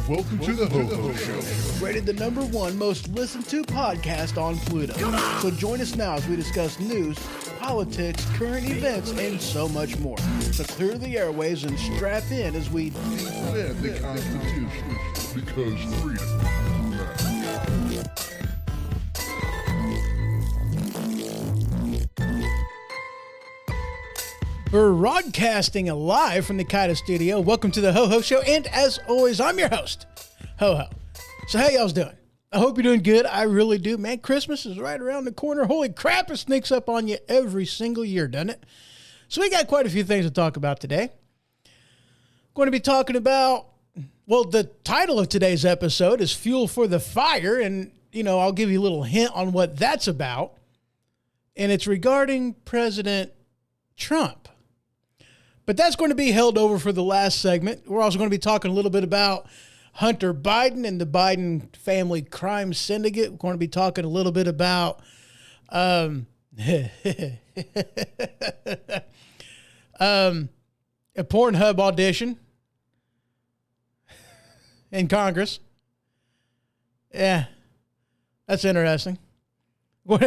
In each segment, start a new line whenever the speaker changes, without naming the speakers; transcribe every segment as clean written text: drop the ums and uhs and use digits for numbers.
Welcome to the Ho-Ho Show.
Rated the #1 most listened to podcast on Pluto. So join us now as we discuss news, politics, current events, and so much more. So clear the airwaves and strap in as we
defend the Constitution, because freedom matters.
Broadcasting live from the Kaida studio. Welcome to the Ho-Ho Show, and as always, I'm your host, Ho-Ho. So how y'all's doing? I hope you're doing good. I really do, man. Christmas is right around the corner. Holy crap, it sneaks up on you every single year, doesn't it? So we got quite a few things to talk about today. Going to be talking about, well, the title of today's episode is Fuel for the Fire, and, you know, I'll give you a little hint on what that's about, and it's regarding President Trump. But that's going to be held over for the last segment. We're also going to be talking a little bit about Hunter Biden and the Biden family crime syndicate. We're going to be talking a little bit about a Pornhub audition in Congress. Yeah, that's interesting. We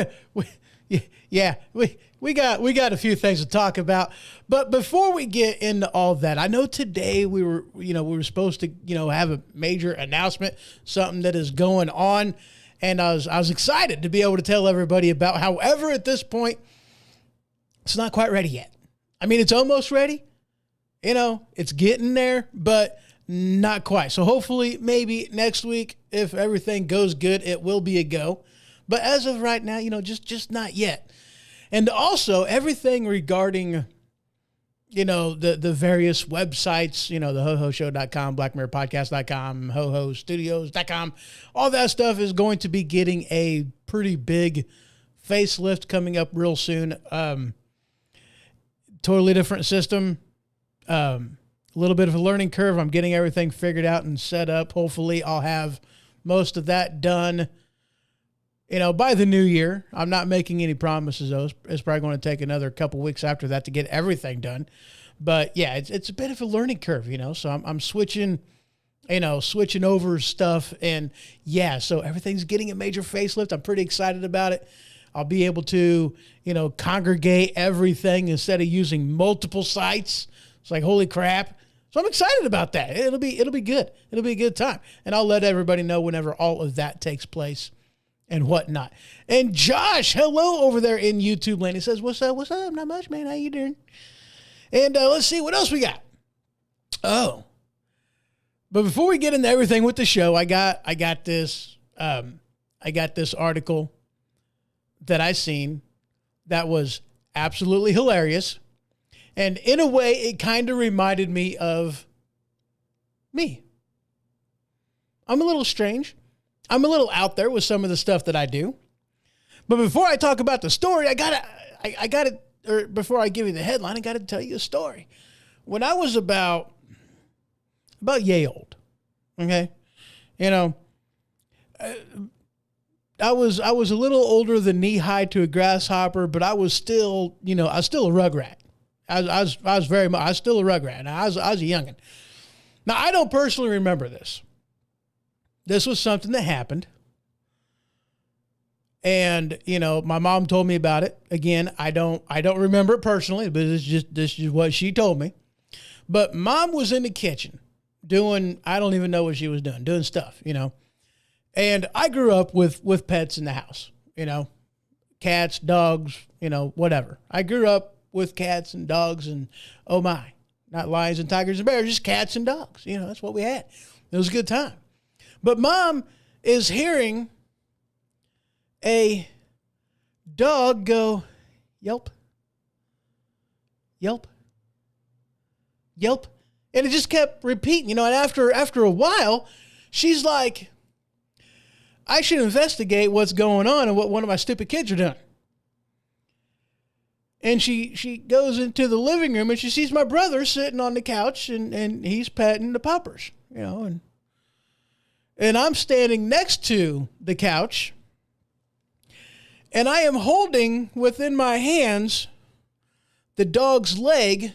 got a few things to talk about, but before we get into all that, I know today we were supposed to, have a major announcement, something that is going on, and I was excited to be able to tell everybody about. However, at this point, it's not quite ready yet. I mean, it's almost ready. It's getting there, but not quite. So hopefully, maybe next week, if everything goes good, it will be a go. But as of right now, just not yet. And also everything regarding, the various websites, the hohoshow.com, blackmirrorpodcast.com, hohostudios.com, all that stuff is going to be getting a pretty big facelift coming up real soon. Totally different system. A little bit of a learning curve. I'm getting everything figured out and set up. Hopefully I'll have most of that done by the new year. I'm not making any promises, though. It's probably going to take another couple weeks after that to get everything done. But yeah, it's a bit of a learning curve, so I'm switching over stuff. And yeah, so everything's getting a major facelift. I'm pretty excited about it. I'll be able to, congregate everything instead of using multiple sites. It's like, holy crap. So I'm excited about that. It'll be good. It'll be a good time. And I'll let everybody know whenever all of that takes place and whatnot. And Josh, hello over there in YouTube land. He says, what's up? Not much, man. How you doing? And let's see what else we got. Oh, but before we get into everything with the show, I got this article that I seen that was absolutely hilarious. And in a way, it kind of reminded me of me. I'm a little strange. I'm a little out there with some of the stuff that I do. But before I talk about the story, before I give you the headline, I got to tell you a story. When I was about yay old, okay? I was a little older than knee high to a grasshopper, but I was still, I was still a rugrat. I was still a rugrat. I was a youngin'. Now, I don't personally remember this. This was something that happened. And, my mom told me about it. Again, I don't remember it personally, but this is what she told me. But mom was in the kitchen doing, I don't even know what she was doing stuff, And I grew up with pets in the house, cats, dogs, whatever. I grew up with cats and dogs and, oh my, not lions and tigers and bears, just cats and dogs. That's what we had. It was a good time. But mom is hearing a dog go, yelp, yelp, yelp. And it just kept repeating, and after a while, she's like, I should investigate what's going on and what one of my stupid kids are doing. And she goes into the living room and she sees my brother sitting on the couch and he's petting the puppers, and I'm standing next to the couch and I am holding within my hands the dog's leg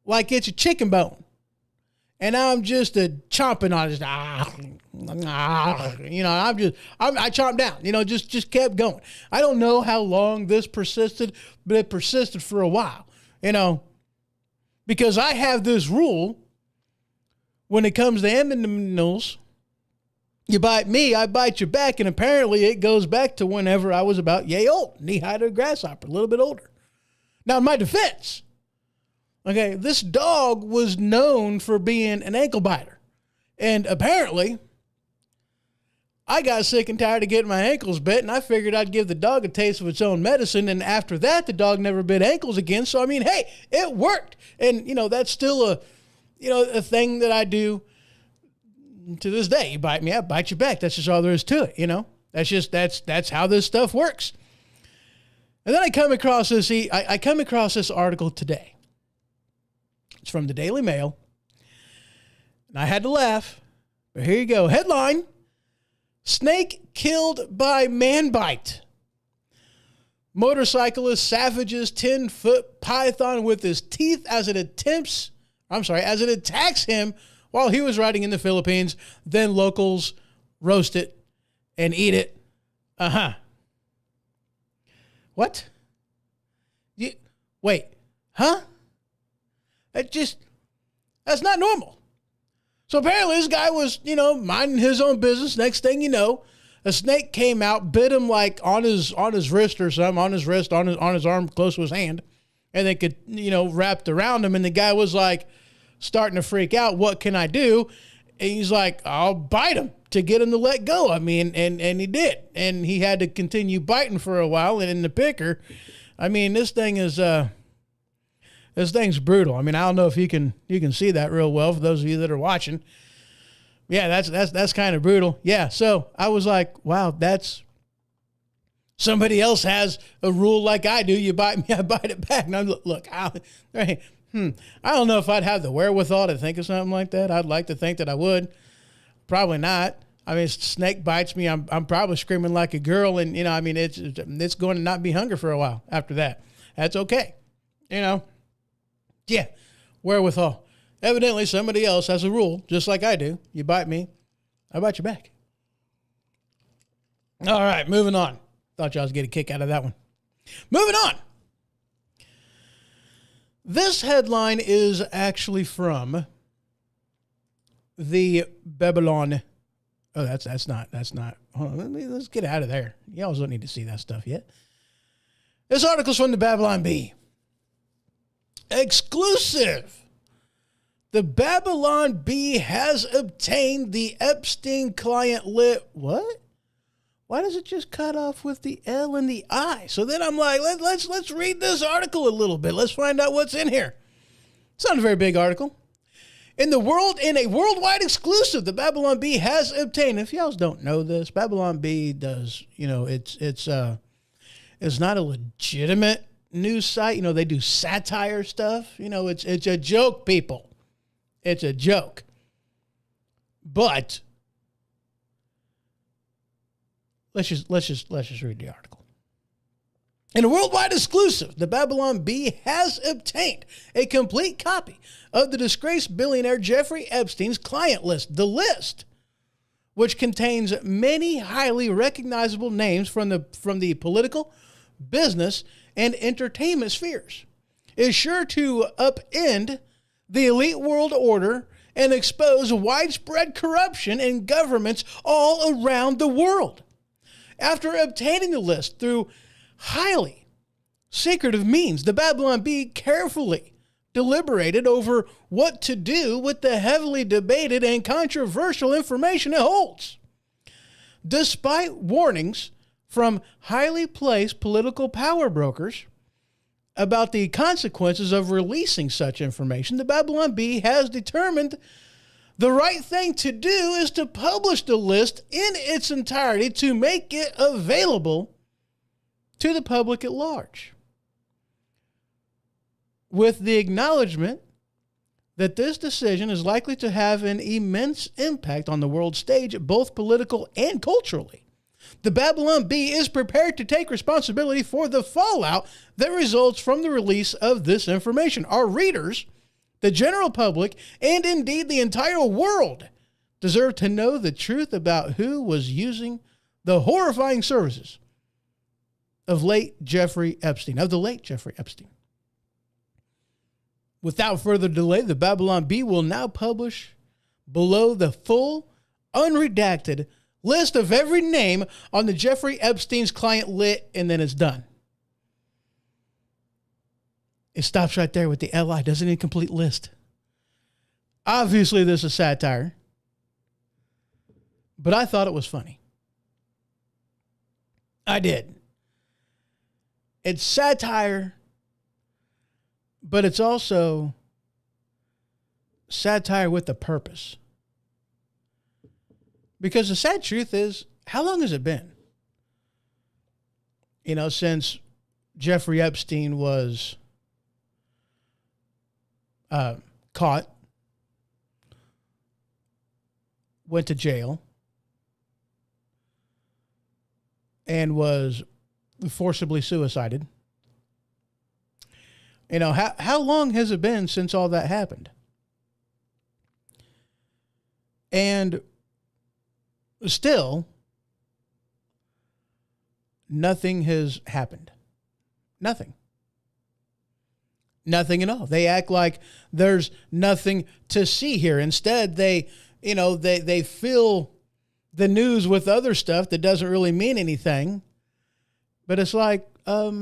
like it's a chicken bone. And I'm just chomping on it. I chomped down, just kept going. I don't know how long this persisted, but it persisted for a while, because I have this rule when it comes to animals. You bite me, I bite you back. And apparently it goes back to whenever I was about yay old, knee-high to a grasshopper, a little bit older. Now, in my defense, okay, this dog was known for being an ankle biter. And apparently, I got sick and tired of getting my ankles bit, and I figured I'd give the dog a taste of its own medicine. And after that, the dog never bit ankles again. So, hey, it worked. And, that's still a thing that I do to this day. You bite me, I bite you back. That's just all there is to it, That's how this stuff works. And then I come across this article today. It's from the Daily Mail. And I had to laugh. But here you go. Headline: Snake killed by man bite. Motorcyclist savages 10-foot python with his teeth as it attacks him while he was riding in the Philippines. Then locals roast it and eat it. What? Wait. Huh? That's not normal. So apparently this guy was, minding his own business. Next thing you know, a snake came out, bit him like on his wrist or something, on his wrist, on his arm, close to his hand. And they could, wrapped around him. And the guy was like starting to freak out. What can I do? And he's like, I'll bite him to get him to let go. And he did. And he had to continue biting for a while. And in the picker, this thing is, this thing's brutal. I don't know if you can see that real well for those of you that are watching. Yeah, that's kind of brutal. Yeah, so I was like, wow, that's somebody else has a rule like I do. You bite me, I bite it back. Now look, I don't know if I'd have the wherewithal to think of something like that. I'd like to think that I would. Probably not. Snake bites me, I'm probably screaming like a girl, and it's going to not be hunger for a while after that. That's okay. Yeah, wherewithal. Evidently, somebody else has a rule, just like I do. You bite me, I bite you back. All right, moving on. Thought y'all was getting a kick out of that one. Moving on. This headline is actually from the Babylon. Oh, that's not. Hold on, let's get out of there. Y'all don't need to see that stuff yet. This article's from the Babylon Bee. Exclusive. The Babylon Bee has obtained the Epstein client list. What? Why does it just cut off with the L and the I? So then I'm like, let's read this article a little bit. Let's find out what's in here. It's not a very big article. In a worldwide exclusive, the Babylon Bee has obtained. If y'all don't know this, Babylon Bee does, it's not a legitimate news site. They do satire stuff. It's a joke, people. It's a joke. But let's just read the article. In a worldwide exclusive, the Babylon Bee has obtained a complete copy of the disgraced billionaire Jeffrey Epstein's client list. The list, which contains many highly recognizable names from the political, business, and entertainment spheres, is sure to upend the elite world order and expose widespread corruption in governments all around the world. After obtaining the list through highly secretive means, the Babylon Bee carefully deliberated over what to do with the heavily debated and controversial information it holds. Despite warnings from highly placed political power brokers about the consequences of releasing such information, the Babylon Bee has determined the right thing to do is to publish the list in its entirety to make it available to the public at large, with the acknowledgement that this decision is likely to have an immense impact on the world stage, both political and culturally. The Babylon Bee is prepared to take responsibility for the fallout that results from the release of this information. Our readers, the general public, and indeed the entire world deserve to know the truth about who was using the horrifying services of the late Jeffrey Epstein. Without further delay, the Babylon Bee will now publish below the full, unredacted list of every name on the Jeffrey Epstein's client list, and then it's done. It stops right there with the LI, doesn't need a complete list. Obviously, this is satire, but I thought it was funny. I did. It's satire, but it's also satire with a purpose. Because the sad truth is, how long has it been? Since Jeffrey Epstein was caught, went to jail, and was forcibly suicided. How long has it been since all that happened? And still, nothing has happened. Nothing. Nothing at all. They act like there's nothing to see here. Instead, they fill the news with other stuff that doesn't really mean anything. But it's like, are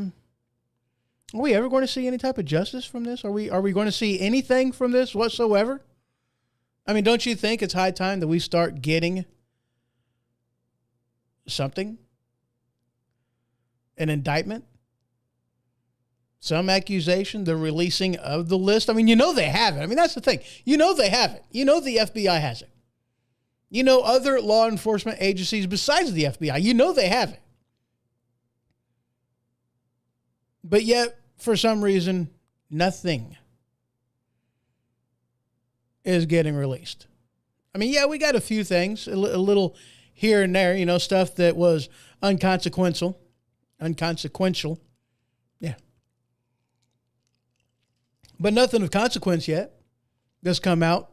we ever going to see any type of justice from this? Are we going to see anything from this whatsoever? I mean, don't you think it's high time that we start getting something? An indictment? Some accusation, the releasing of the list. I mean, they have it. I mean, that's the thing. They have it. The FBI has it. Other law enforcement agencies besides the FBI, they have it. But yet, for some reason, nothing is getting released. I mean, yeah, we got a few things, a little here and there, stuff that was unconsequential. Yeah. But nothing of consequence yet that's come out.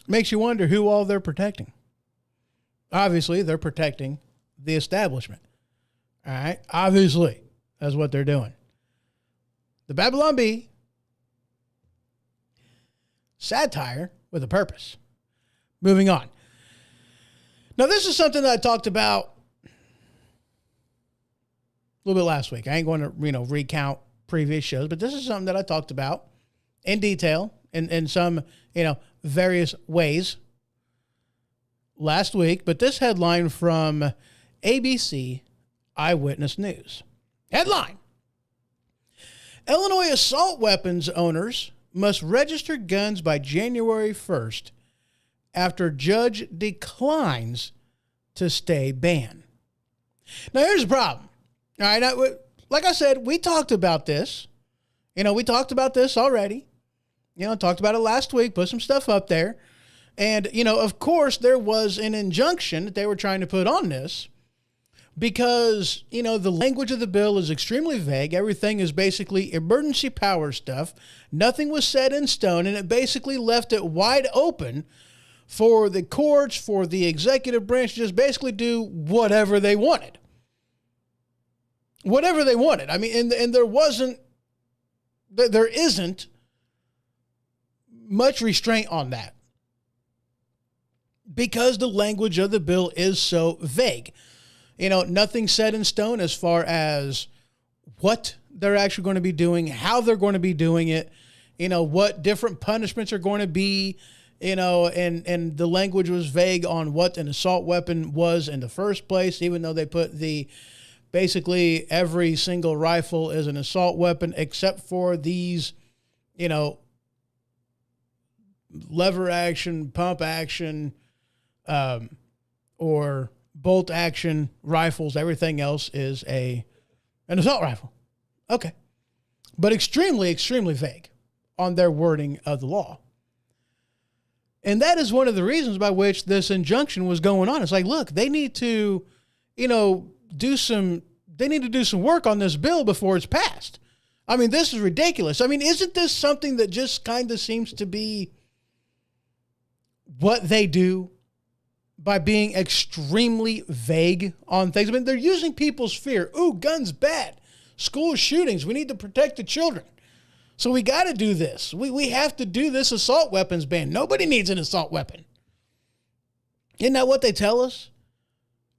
Makes you wonder who all they're protecting. Obviously, they're protecting the establishment. All right? Obviously, that's what they're doing. The Babylon Bee, satire with a purpose. Moving on. Now, this is something that I talked about a little bit last week. I ain't going to, recount previous shows, but this is something that I talked about in detail in some, various ways last week. But this headline from ABC Eyewitness News. Headline: Illinois assault weapons owners must register guns by January 1st after judge declines to stay ban. Now, here's the problem. All right, like I said, we talked about this. We talked about this already. Talked about it last week, put some stuff up there. And, of course, there was an injunction that they were trying to put on this, because, the language of the bill is extremely vague. Everything is basically emergency power stuff. Nothing was set in stone, and it basically left it wide open for the courts, for the executive branch to just basically do whatever they wanted. Whatever they wanted. I mean, and there isn't much restraint on that because the language of the bill is so vague. Nothing set in stone as far as what they're actually going to be doing, how they're going to be doing it, what different punishments are going to be, and the language was vague on what an assault weapon was in the first place, even though they put basically every single rifle is an assault weapon except for these, lever action, pump action, or bolt action rifles. Everything else is an assault rifle. Okay. But extremely, extremely vague on their wording of the law. And that is one of the reasons by which this injunction was going on. It's like, look, they need to, do some work on this bill before it's passed. I mean, this is ridiculous. I mean, isn't this something that just kind of seems to be what they do by being extremely vague on things? I mean, they're using people's fear. Ooh, guns bad. School shootings. We need to protect the children. So we got to do this. We have to do this assault weapons ban. Nobody needs an assault weapon. Isn't that what they tell us?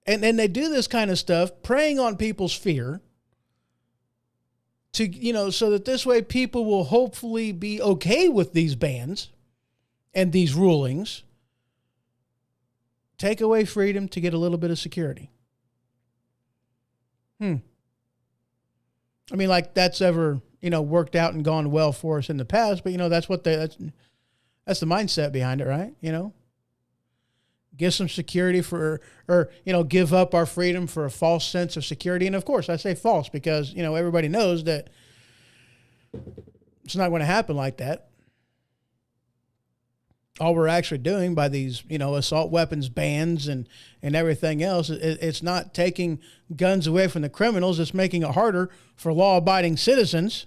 And then they do this kind of stuff, preying on people's fear to, so that this way people will hopefully be okay with these bans and these rulings. Take away freedom to get a little bit of security. I mean, like that's ever, worked out and gone well for us in the past, but that's that's the mindset behind it, right? Give some security give up our freedom for a false sense of security. And of course I say false because, everybody knows that it's not going to happen like that. All we're actually doing by these, assault weapons bans and everything else, it's not taking guns away from the criminals. It's making it harder for law-abiding citizens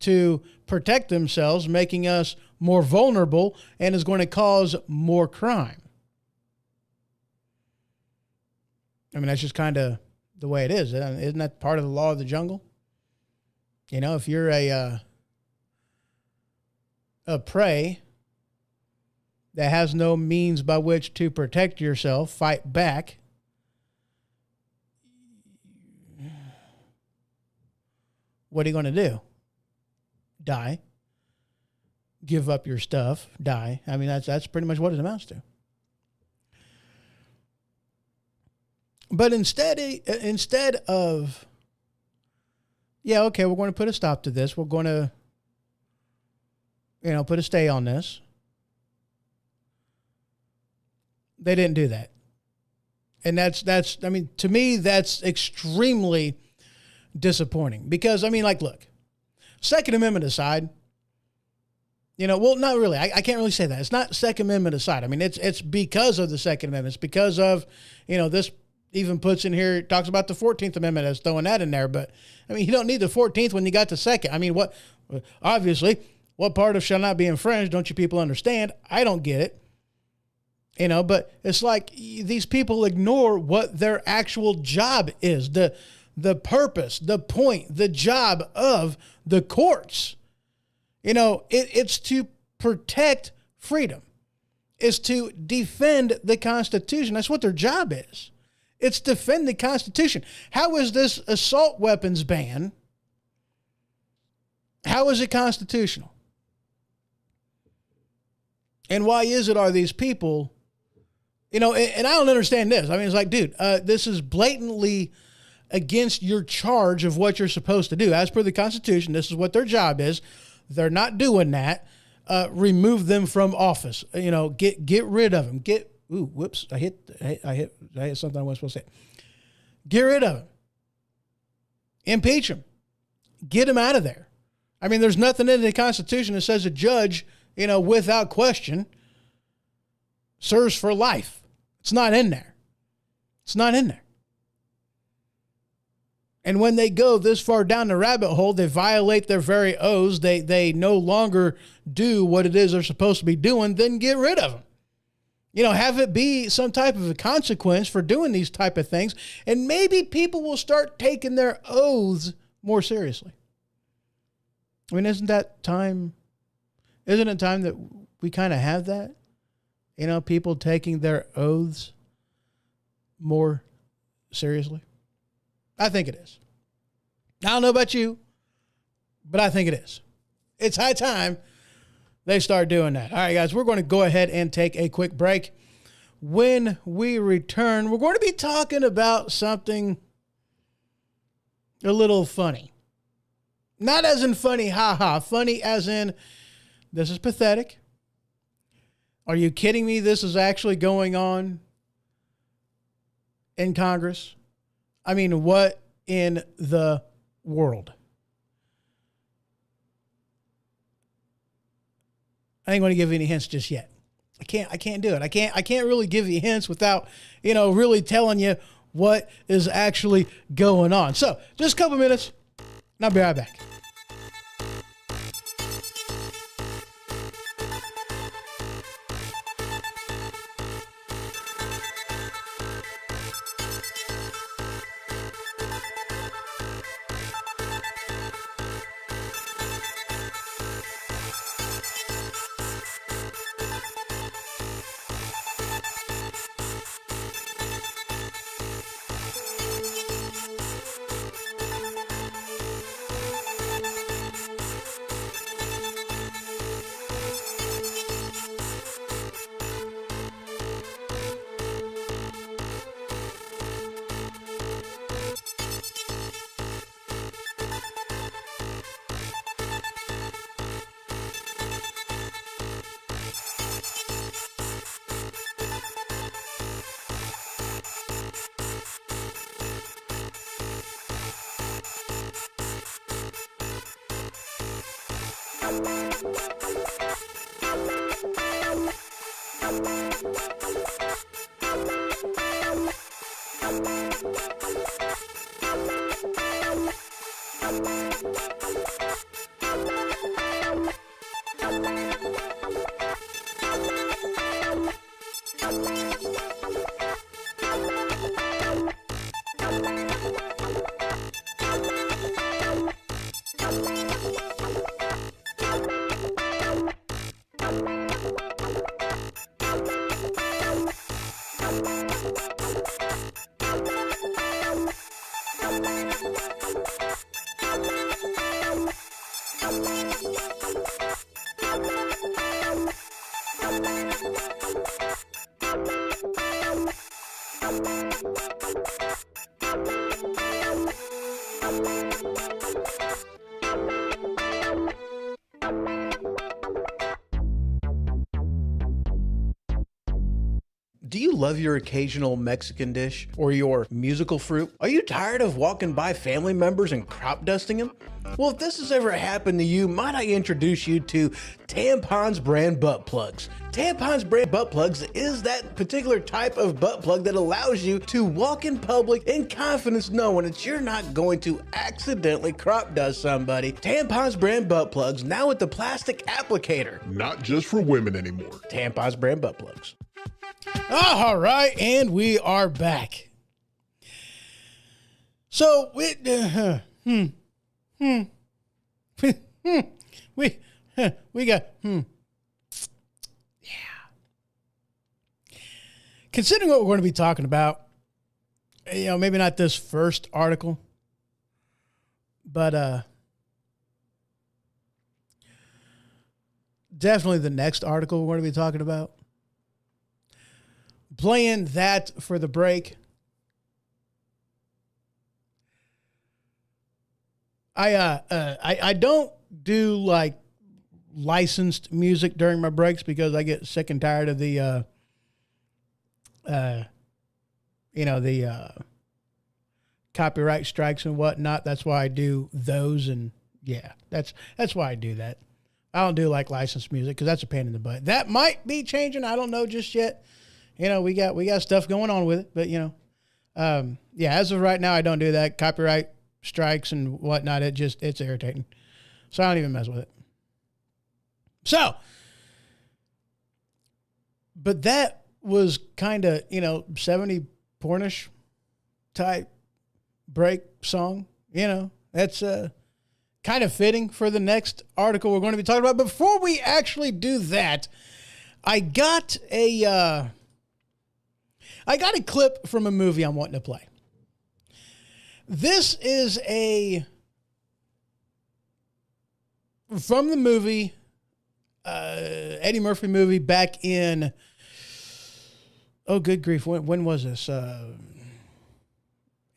to protect themselves, making us more vulnerable, and is going to cause more crime. I mean, that's just kind of the way it is. Isn't that part of the law of the jungle? If you're a prey that has no means by which to protect yourself, fight back, what are you going to do? Die. Give up your stuff, die. I mean, that's pretty much what it amounts to. But instead of, we're going to put a stop to this. We're going to, put a stay on this. They didn't do that. And to me, that's extremely disappointing because, look, Second Amendment aside, not really. I can't really say that. It's not Second Amendment aside. I mean, it's because of the Second Amendment. It's because of, this even puts in here, it talks about the 14th Amendment as throwing that in there. But, you don't need the 14th when you got the second. I mean, obviously, what part of shall not be infringed don't you people understand? I don't get it. But it's like these people ignore what their actual job is, the purpose, the point, the job of the courts. It's to protect freedom. It's to defend the Constitution. That's what their job is. It's defend the Constitution. How is this assault weapons ban? How is it constitutional? And why are these people, and I don't understand this. I mean, it's like, dude, this is blatantly against your charge of what you're supposed to do. As per the Constitution, this is what their job is. They're not doing that. Remove them from office. Get rid of them. I hit something I wasn't supposed to say. Get rid of them. Impeach them. Get them out of there. I mean, there's nothing in the Constitution that says a judge, without question, serves for life. It's not in there. It's not in there. And when they go this far down the rabbit hole, they violate their very oaths. They no longer do what it is they're supposed to be doing, then get rid of them. Have it be some type of a consequence for doing these type of things. And maybe people will start taking their oaths more seriously. I mean, isn't it time that we kind of have that? People taking their oaths more seriously. I think it is. I don't know about you, but I think it is. It's high time they start doing that. All right, guys, we're going to go ahead and take a quick break. When we return, we're going to be talking about something a little funny. Not as in funny, ha-ha. Funny as in, this is pathetic. Are you kidding me? This is actually going on in Congress. I mean, what in the world? I ain't going to give you any hints just yet. I can't do it. I can't really give you hints without, really telling you what is actually going on. So, just a couple minutes, and I'll be right back. Do you love your occasional Mexican dish or your musical fruit? Are you tired of walking by family members and crop dusting them? Well, if this has ever happened to you, might I introduce you to Tampons brand butt plugs. Tampons brand butt plugs is that particular type of butt plug that allows you to walk in public in confidence knowing that you're not going to accidentally crop dust somebody. Tampons brand butt plugs now with the plastic applicator.
Not just for women anymore.
Tampons brand butt plugs. All right, and we are back. So we got yeah. Considering what we're going to be talking about, maybe not this first article, but definitely the next article we're going to be talking about. Playing that for the break. I don't do like licensed music during my breaks because I get sick and tired of the copyright strikes and whatnot. That's why I do those, and yeah, that's why I do that. I don't do like licensed music because that's a pain in the butt. That might be changing. I don't know just yet. We got stuff going on with it, but yeah, as of right now, I don't do that. Copyright strikes and whatnot. It's irritating. So I don't even mess with it. So, but that was kind of, 70 pornish type break song. That's kind of fitting for the next article we're going to be talking about. Before we actually do that, I got a clip from a movie I'm wanting to play. This is from the movie, Eddie Murphy movie back in, oh, good grief. When was this?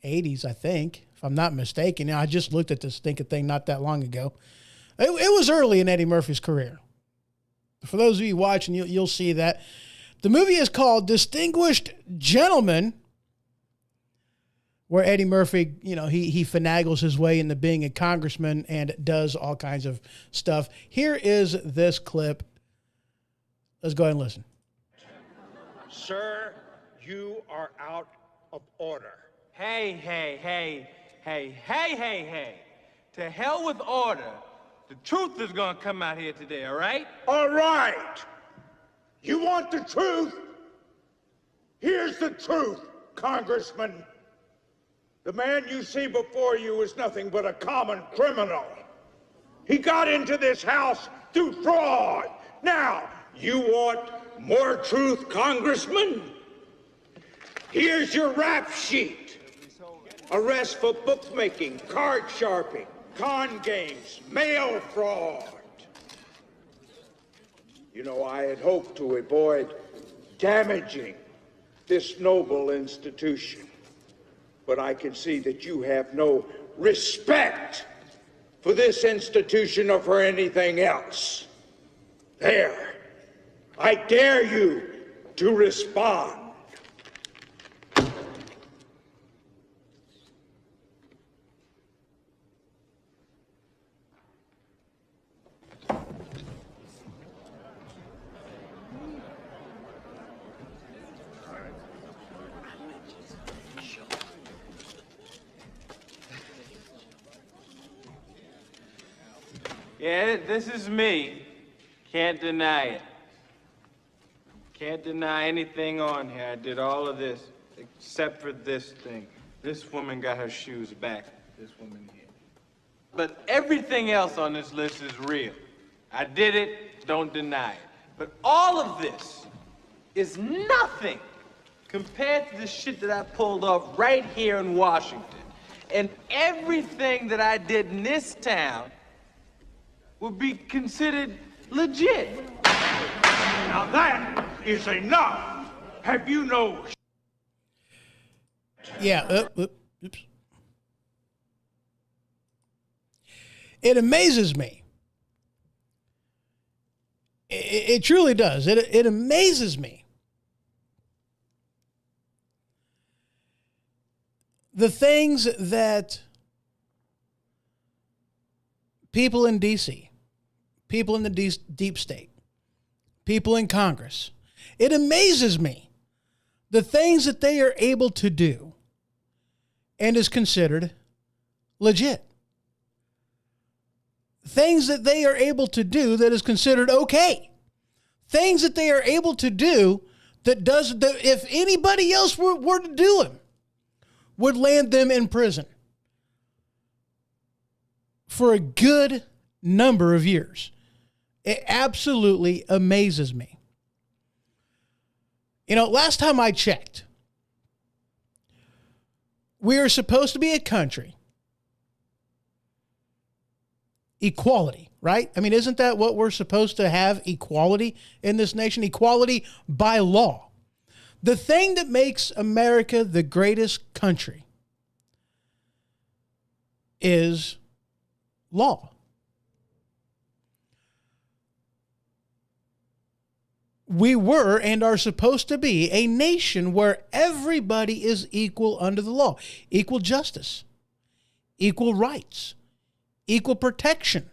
80s, I think, if I'm not mistaken. I just looked at this stinking thing not that long ago. It was early in Eddie Murphy's career. For those of you watching, you'll see that. The movie is called Distinguished Gentleman, where Eddie Murphy, he finagles his way into being a congressman and does all kinds of stuff. Here is this clip. Let's go ahead and listen.
Sir, you are out of order.
Hey. To hell with order. The truth is gonna come out here today, all right?
All right. You want the truth? Here's the truth, Congressman. The man you see before you is nothing but a common criminal. He got into this house through fraud. Now, you want more truth, Congressman? Here's your rap sheet. Arrest for bookmaking, card sharping, con games, mail fraud. I had hoped to avoid damaging this noble institution. But I can see that you have no respect for this institution or for anything else. There. I dare you to respond.
Yeah, this is me. Can't deny it. Can't deny anything on here. I did all of this, except for this thing. This woman got her shoes back. This woman here. But everything else on this list is real. I did it, don't deny it. But all of this is nothing compared to the shit that I pulled off right here in Washington. And everything that I did in this town would be considered legit.
Now that is enough. Have you no...
Yeah, oops. It amazes me. It truly does. It amazes me. The things that people in D.C., people in the deep state, people in Congress, it amazes me the things that they are able to do and is considered legit. Things that they are able to do that is considered okay. Things that they are able to do that if anybody else were to do them, would land them in prison for a good number of years. It absolutely amazes me. Last time I checked, we are supposed to be a country. Equality, right? I mean, isn't that what we're supposed to have? Equality in this nation? Equality by law. The thing that makes America the greatest country is law. We were and are supposed to be a nation where everybody is equal under the law. Equal justice, equal rights, equal protection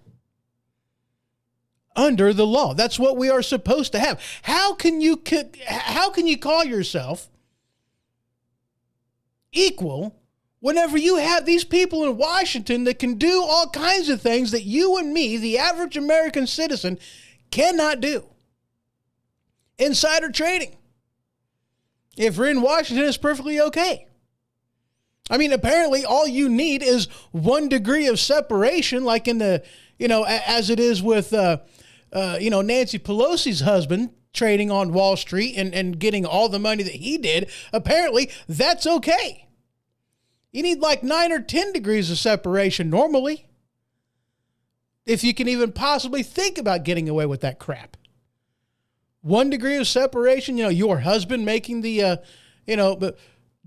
under the law. That's what we are supposed to have. How can you call yourself equal whenever you have these people in Washington that can do all kinds of things that you and me, the average American citizen, cannot do. Insider trading. If you're in Washington, it's perfectly okay. I mean, apparently all you need is 1 degree of separation, like in the, as it is with, Nancy Pelosi's husband trading on Wall Street and getting all the money that he did. Apparently that's okay. You need like 9 or 10 degrees of separation normally, if you can even possibly think about getting away with that crap. 1 degree of separation, your husband making the,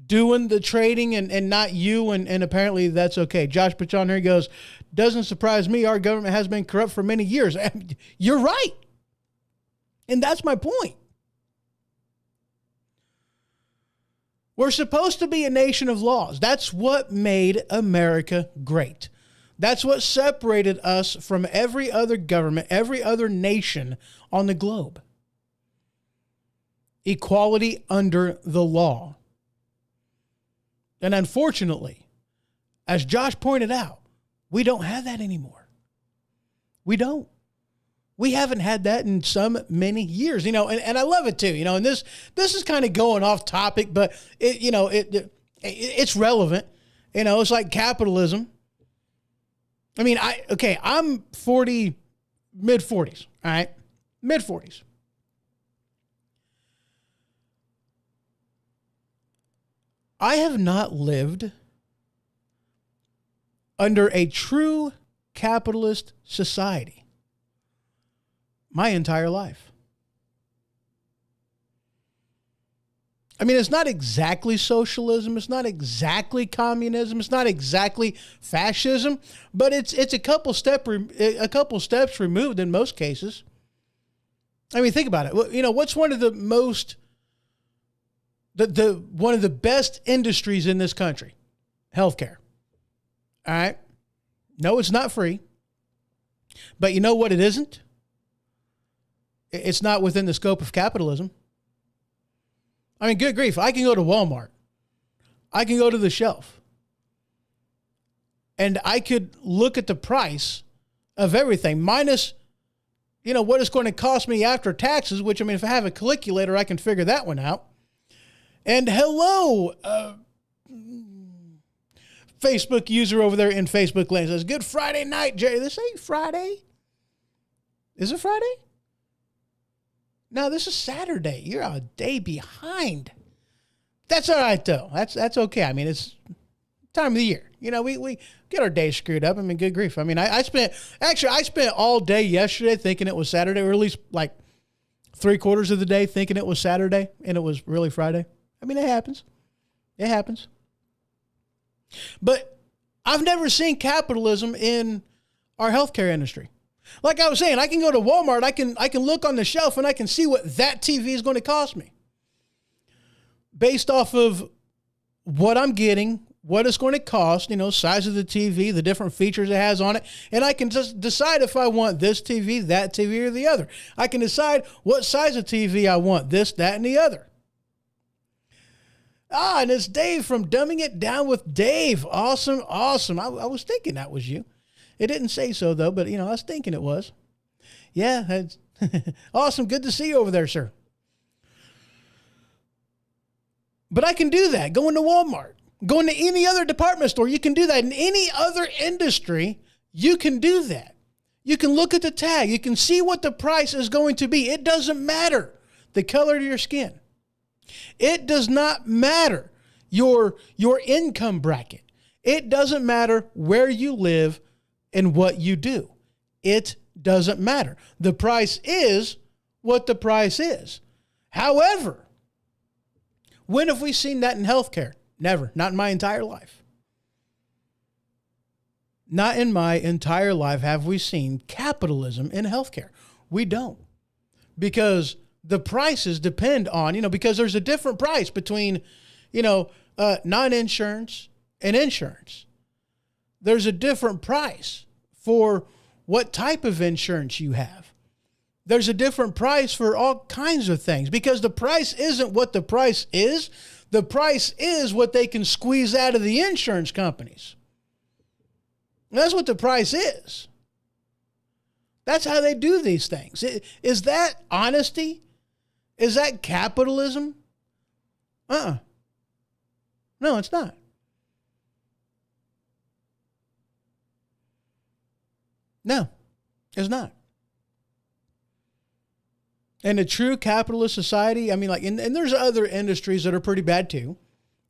doing the trading and not you. And apparently that's okay. Josh Pachon here goes, doesn't surprise me. Our government has been corrupt for many years. You're right. And that's my point. We're supposed to be a nation of laws. That's what made America great. That's what separated us from every other government, every other nation on the globe. Equality under the law. And unfortunately, as Josh pointed out, we don't have that anymore. We don't. We haven't had that in so many years, and I love it too, and this is kind of going off topic, but it's relevant. It's like capitalism. I mean, I'm 40, mid 40s, all right? Mid 40s. I have not lived under a true capitalist society my entire life. I mean, it's not exactly socialism. It's not exactly communism. It's not exactly fascism, but it's a couple steps removed in most cases. I mean, think about it. What's one of the most one of the best industries in this country? Healthcare. All right. No, it's not free. But you know what it isn't? It's not within the scope of capitalism. I mean, good grief. I can go to Walmart. I can go to the shelf. And I could look at the price of everything minus, what it's going to cost me after taxes, which, if I have a calculator, I can figure that one out. And hello, Facebook user over there in Facebook land says, good Friday night, Jerry. This ain't Friday. Is it Friday? No, this is Saturday. You're a day behind. That's all right, though. That's okay. I mean, it's time of the year. We get our day screwed up. I mean, good grief. I mean, I spent all day yesterday thinking it was Saturday, or at least like 3/4 of the day thinking it was Saturday, and it was really Friday. I mean, it happens. It happens. But I've never seen capitalism in our healthcare industry. Like I was saying, I can go to Walmart, I can look on the shelf and I can see what that TV is going to cost me. Based off of what I'm getting, what it's going to cost, size of the TV, the different features it has on it, and I can just decide if I want this TV, that TV, or the other. I can decide what size of TV I want, this, that, and the other. And it's Dave from Dumbing It Down with Dave. Awesome. I was thinking that was you. It didn't say so, though, but, I was thinking it was. Yeah, that's awesome. Good to see you over there, sir. But I can do that. Going to Walmart. Going to any other department store, you can do that. In any other industry, you can do that. You can look at the tag. You can see what the price is going to be. It doesn't matter the color of your skin. It does not matter your income bracket. It doesn't matter where you live and what you do. It doesn't matter. The price is what the price is. However, when have we seen that in healthcare? Never. Not in my entire life. Not in my entire life have we seen capitalism in healthcare. We don't. Because the prices depend on, because there's a different price between, non-insurance and insurance. There's a different price for what type of insurance you have. There's a different price for all kinds of things because the price isn't what the price is. The price is what they can squeeze out of the insurance companies. That's what the price is. That's how they do these things. Is that honesty? Is that capitalism? No, it's not. No, it's not. In a true capitalist society, I mean, like, and there's other industries that are pretty bad too.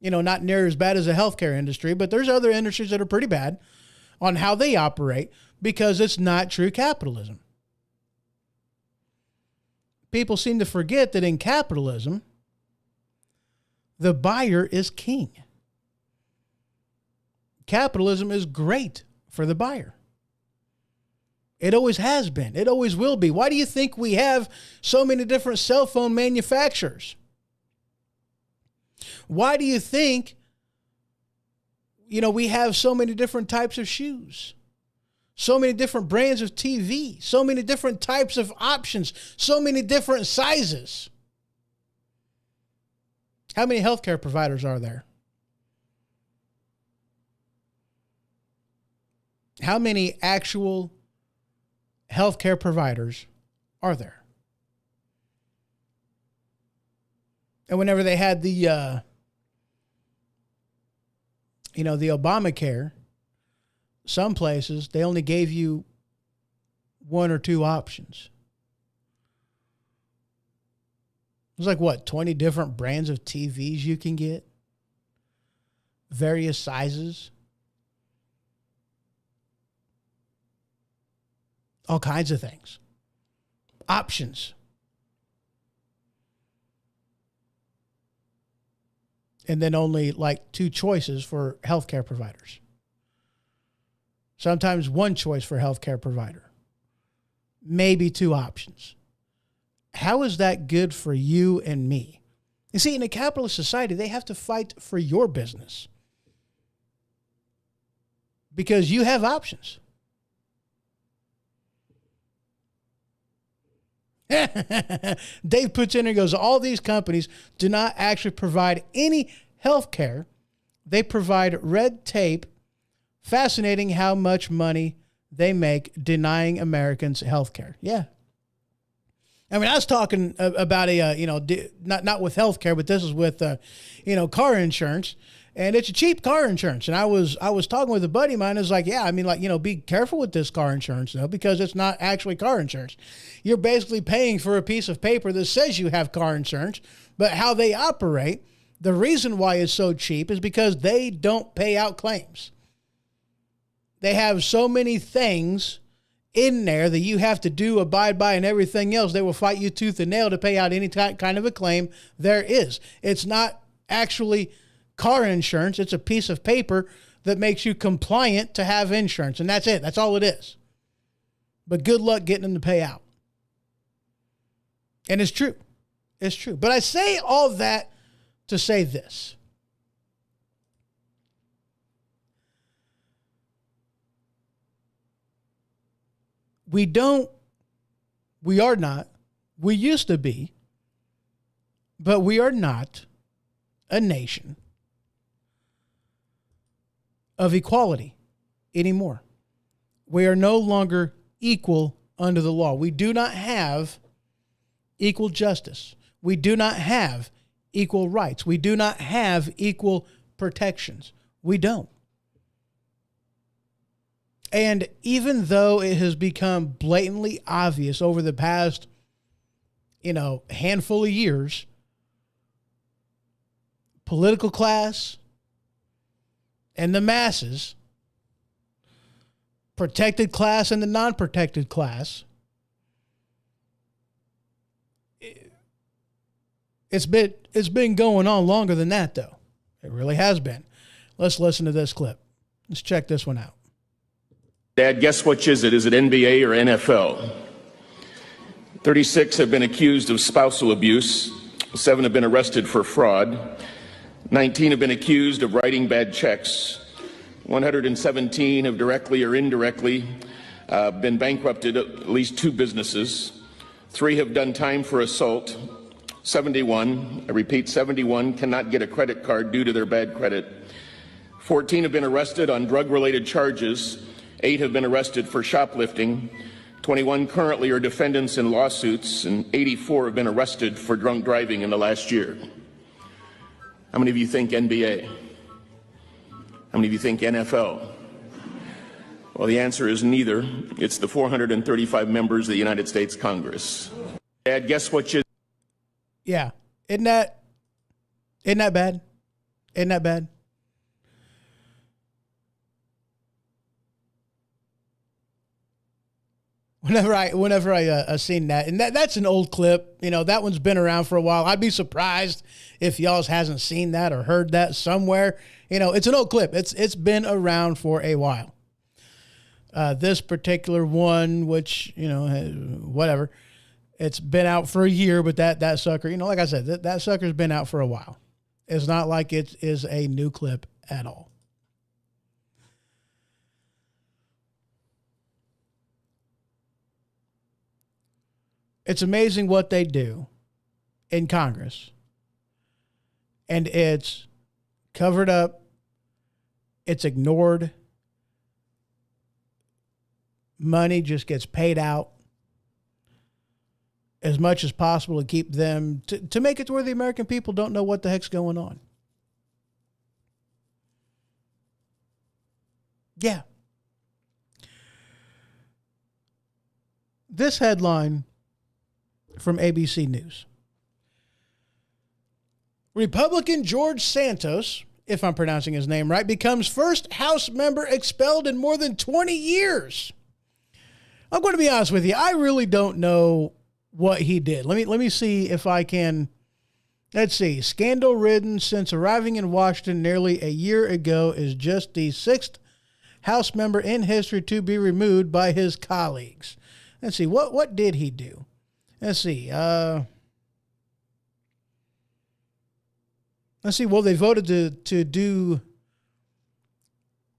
Not near as bad as the healthcare industry, but there's other industries that are pretty bad on how they operate because it's not true capitalism. People seem to forget that in capitalism, the buyer is king. Capitalism is great for the buyer. It always has been. It always will be. Why do you think we have so many different cell phone manufacturers? Why do you think, we have so many different types of shoes? So many different brands of TV, so many different types of options, so many different sizes. How many healthcare providers are there? How many actual healthcare providers are there? And whenever they had the Obamacare, some places, they only gave you one or two options. There's like, 20 different brands of TVs you can get? Various sizes? All kinds of things. Options. And then only like two choices for healthcare providers. Sometimes one choice for healthcare provider. Maybe two options. How is that good for you and me? You see, in a capitalist society, they have to fight for your business. Because you have options. Dave puts in and goes, all these companies do not actually provide any health care. They provide red tape. Fascinating how much money they make denying Americans health care. Yeah. I mean, I was talking about not with health care, but this is with, car insurance. And it's a cheap car insurance. And I was talking with a buddy of mine. I was like, yeah, I mean, be careful with this car insurance, though, because it's not actually car insurance. You're basically paying for a piece of paper that says you have car insurance, but how they operate, the reason why it's so cheap is because they don't pay out claims. They have so many things in there that you have to abide by, and everything else. They will fight you tooth and nail to pay out any kind of a claim there is. It's not actually car insurance. It's a piece of paper that makes you compliant to have insurance. And that's it. That's all it is. But good luck getting them to pay out. And it's true. It's true. But I say all that to say this. We are not, we used to be, but we are not a nation of equality anymore. We are no longer equal under the law. We do not have equal justice. We do not have equal rights. We do not have equal protections. We don't. And even though it has become blatantly obvious over the past, handful of years, political class and the masses, protected class and the non-protected class, it's been going on longer than that, though. It really has been. Let's listen to this clip. Let's check this one out.
Dad, guess which is it? Is it NBA or NFL? 36 have been accused of spousal abuse. 7 have been arrested for fraud. 19 have been accused of writing bad checks. 117 have directly or indirectly been bankrupted at least 2 businesses. 3 have done time for assault. 71, I repeat, 71 cannot get a credit card due to their bad credit. 14 have been arrested on drug-related charges. 8 have been arrested for shoplifting. 21 currently are defendants in lawsuits, and 84 have been arrested for drunk driving in the last year. How many of you think NBA? How many of you think NFL? Well, the answer is neither. It's the 435 members of the United States Congress. Dad, guess what you...
Yeah. Isn't that bad? Isn't that bad? Whenever I seen that, and that's an old clip, that one's been around for a while. I'd be surprised if y'all hasn't seen that or heard that somewhere. It's an old clip. It's been around for a while. This particular one, which, whatever, it's been out for a year, but that sucker, like I said, that sucker's been out for a while. It's not like it is a new clip at all. It's amazing what they do in Congress. And it's covered up. It's ignored. Money just gets paid out as much as possible to keep them, to make it to where the American people don't know what the heck's going on. Yeah. This headline from ABC News. Republican George Santos, if I'm pronouncing his name right, becomes first House member expelled in more than 20 years. I'm going to be honest with you. I really don't know what he did. Let me see if I can. Let's see. Scandal-ridden since arriving in Washington nearly a year ago, is just the 6th House member in history to be removed by his colleagues. Let's see. What did he do? Let's see. Well, they voted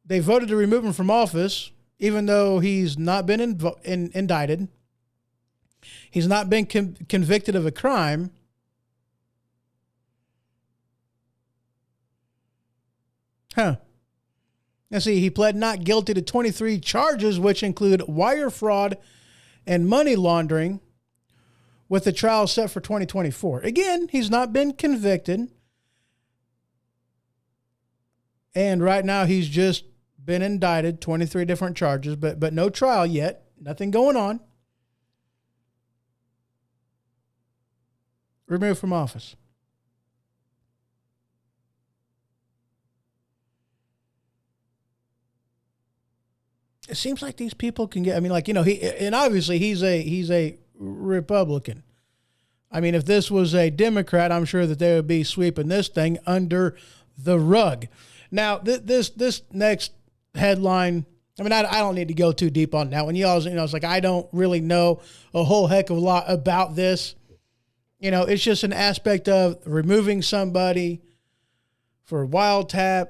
they voted to remove him from office, even though he's not been indicted. He's not been convicted of a crime. Let's see. He pled not guilty to 23 charges, which include wire fraud and money laundering, with the trial set for 2024. Again, he's not been convicted. And right now he's just been indicted, 23 different charges, but no trial yet. Nothing going on. Removed from office. It seems like these people can get, and obviously he's a Republican. I mean, if this was a Democrat, I'm sure that they would be sweeping this thing under the rug. Now, this next headline, I don't need to go too deep on that one. It's like I don't really know a whole heck of a lot about this. It's just an aspect of removing somebody for wiretap,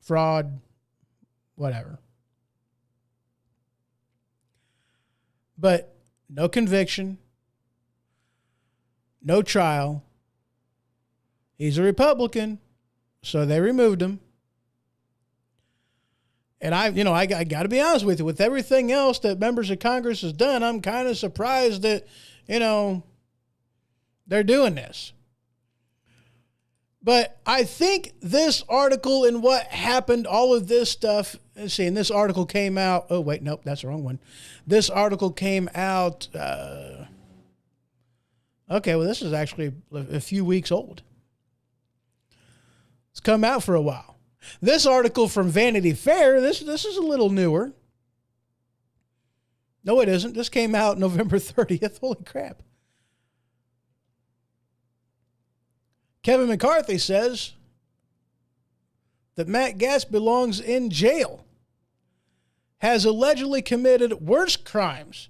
fraud, whatever. But no conviction, no trial. He's a Republican, so they removed him. And I got to be honest with you, with everything else that members of Congress has done, I'm kind of surprised that, they're doing this. But I think this article and what happened, all of this stuff, and this article came out. Oh, wait, nope, that's the wrong one. This article came out. Okay, well, this is actually a few weeks old. It's come out for a while. This article from Vanity Fair, this is a little newer. No, it isn't. This came out November 30th. Holy crap. Kevin McCarthy says that Matt Gaetz belongs in jail, has allegedly committed worse crimes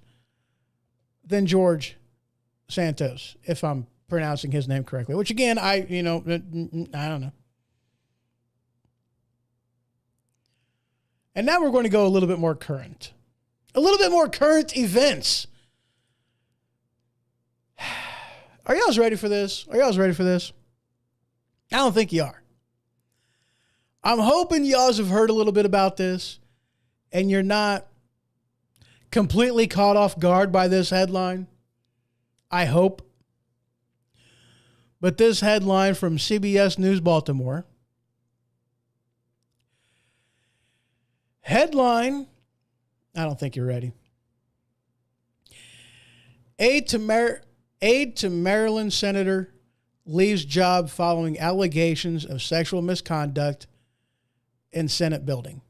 than George Santos, if I'm pronouncing his name correctly, which again, I don't know. And now we're going to go a little bit more current events. Are y'all ready for this? Are y'all ready for this? I don't think you are. I'm hoping y'all have heard a little bit about this and you're not completely caught off guard by this headline. I hope. But this headline from CBS News Baltimore. Headline, I don't think you're ready. Aide to Maryland Senator leaves job following allegations of sexual misconduct in Senate building.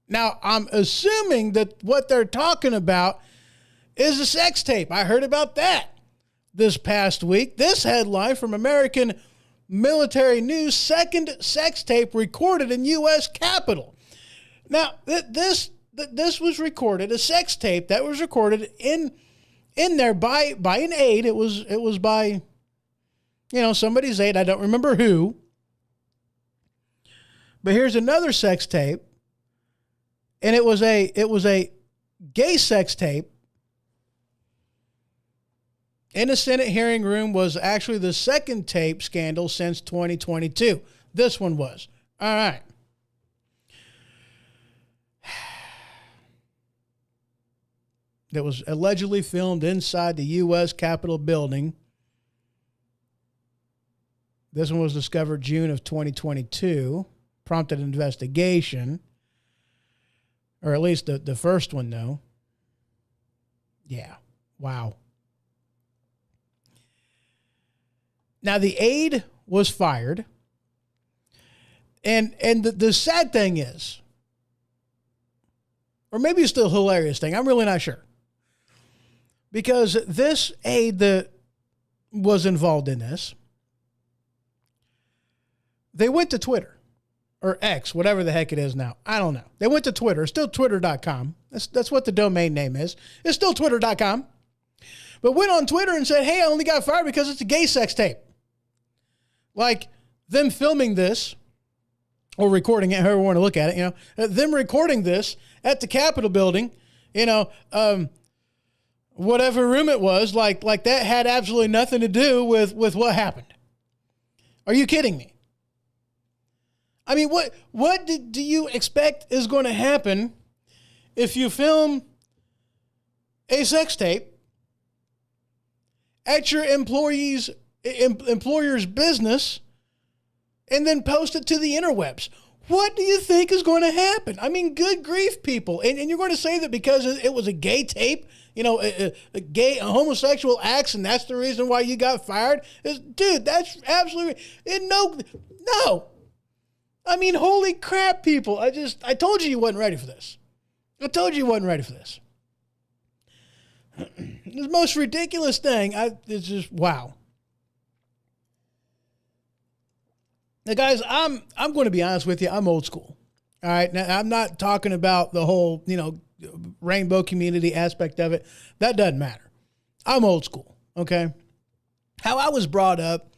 Now, I'm assuming that what they're talking about is a sex tape. I heard about that this past week. This headline from American Military News: second sex tape recorded in U.S. Capitol. Now, this was recorded, a sex tape that was recorded in there by an aide. It was by, somebody's aide. I don't remember who. But here's another sex tape. And it was a gay sex tape in a Senate hearing room. Was actually the second tape scandal since 2022. This one was. All right. That was allegedly filmed inside the U.S. Capitol building. This one was discovered June of 2022, prompted an investigation. Or at least the first one, though. Yeah. Wow. Now, the aide was fired. And the sad thing is, or maybe it's still a hilarious thing, I'm really not sure. Because this aide that was involved in this, they went to Twitter. Or X, whatever the heck it is now. I don't know. They went to Twitter. It's still twitter.com. That's what the domain name is. It's still twitter.com. But went on Twitter and said, hey, I only got fired because it's a gay sex tape. Like them filming this or recording it, however you want to look at it, them recording this at the Capitol building, whatever room it was, like that had absolutely nothing to do with what happened. Are you kidding me? I mean, what do you expect is going to happen if you film a sex tape at your employer's business and then post it to the interwebs? What do you think is going to happen? I mean, good grief, people. And you're going to say that because it was a gay tape, a homosexual acts, and that's the reason why you got fired? Dude, that's absolutely... No. I mean, holy crap, people. I told you wasn't ready for this. The most ridiculous thing, it's just, wow. Now, guys, I'm going to be honest with you. I'm old school. All right. Now, I'm not talking about the whole, rainbow community aspect of it. That doesn't matter. I'm old school. Okay. How I was brought up,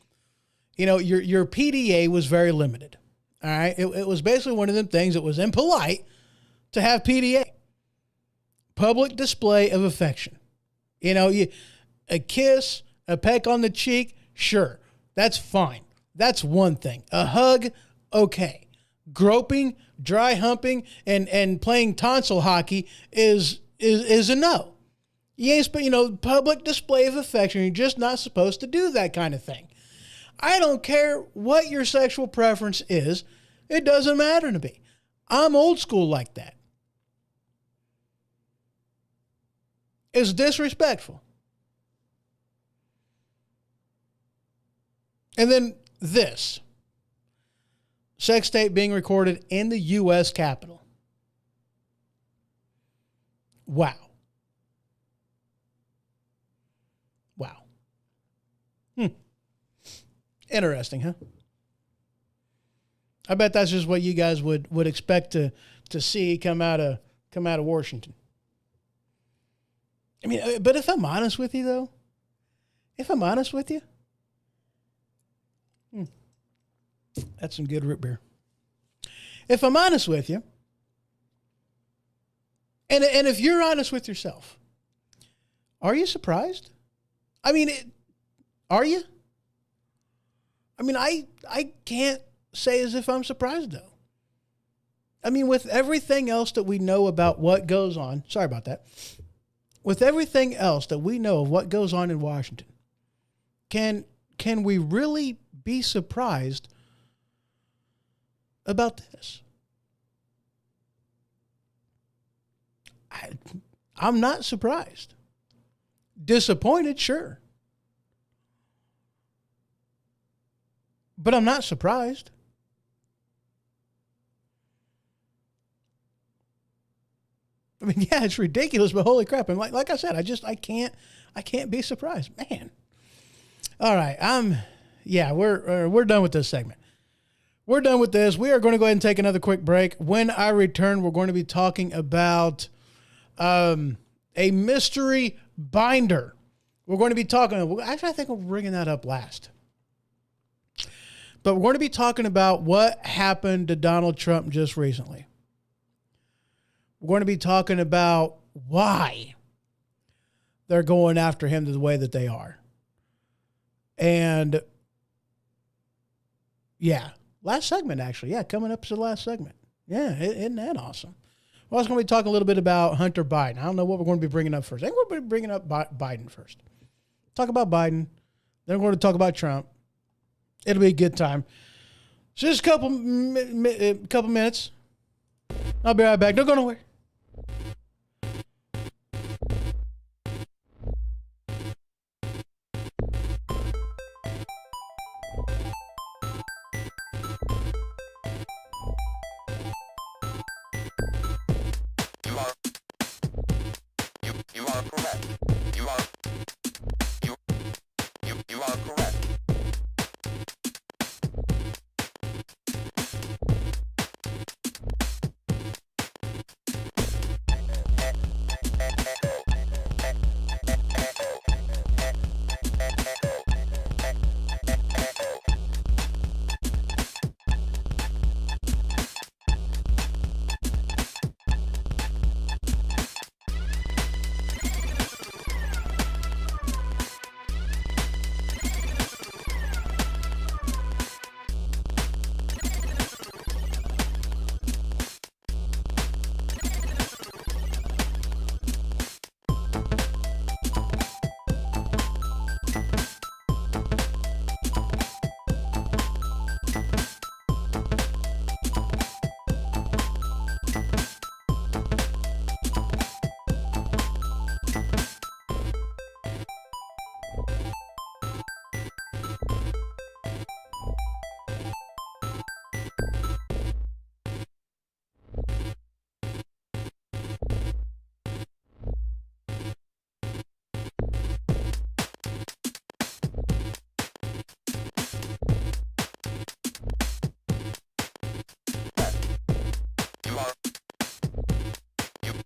your PDA was very limited. All right. It was basically one of them things that was impolite to have PDA. Public display of affection. A kiss, a peck on the cheek, sure. That's fine. That's one thing. A hug, okay. Groping, dry humping, and playing tonsil hockey is a no. You ain't, public display of affection. You're just not supposed to do that kind of thing. I don't care what your sexual preference is. It doesn't matter to me. I'm old school like that. It's disrespectful. And then this. Sex tape being recorded in the U.S. Capitol. Wow. Interesting, huh? I bet that's just what you guys would expect to see come out of Washington. I mean, but if I'm honest with you, though, that's some good root beer. If I'm honest with you, and if you're honest with yourself, are you surprised? I mean, are you? I mean, I can't say as if I'm surprised, though. I mean, with everything else that we know about what goes on, sorry about that. With everything else that we know of what goes on in Washington, can we really be surprised about this? I'm not surprised. Disappointed, sure. But I'm not surprised. I mean, yeah, it's ridiculous, but holy crap. And like I said, I can't be surprised. Man. All right. We're done with this segment. We're done with this. We are going to go ahead and take another quick break. When I return, we're going to be talking about a mystery binder. We're going to be talking, actually, I think we're bringing that up last. But we're going to be talking about what happened to Donald Trump just recently. We're going to be talking about why they're going after him the way that they are. And yeah, last segment, actually. Yeah, coming up to the last segment. Yeah, isn't that awesome? We're also going to be talking a little bit about Hunter Biden. I don't know what we're going to be bringing up first. I think we're going to be bringing up Biden first. Talk about Biden. Then we're going to talk about Trump. It'll be a good time. So just a couple minutes. I'll be right back. Don't go nowhere.
You are correct. You are correct. You are correct.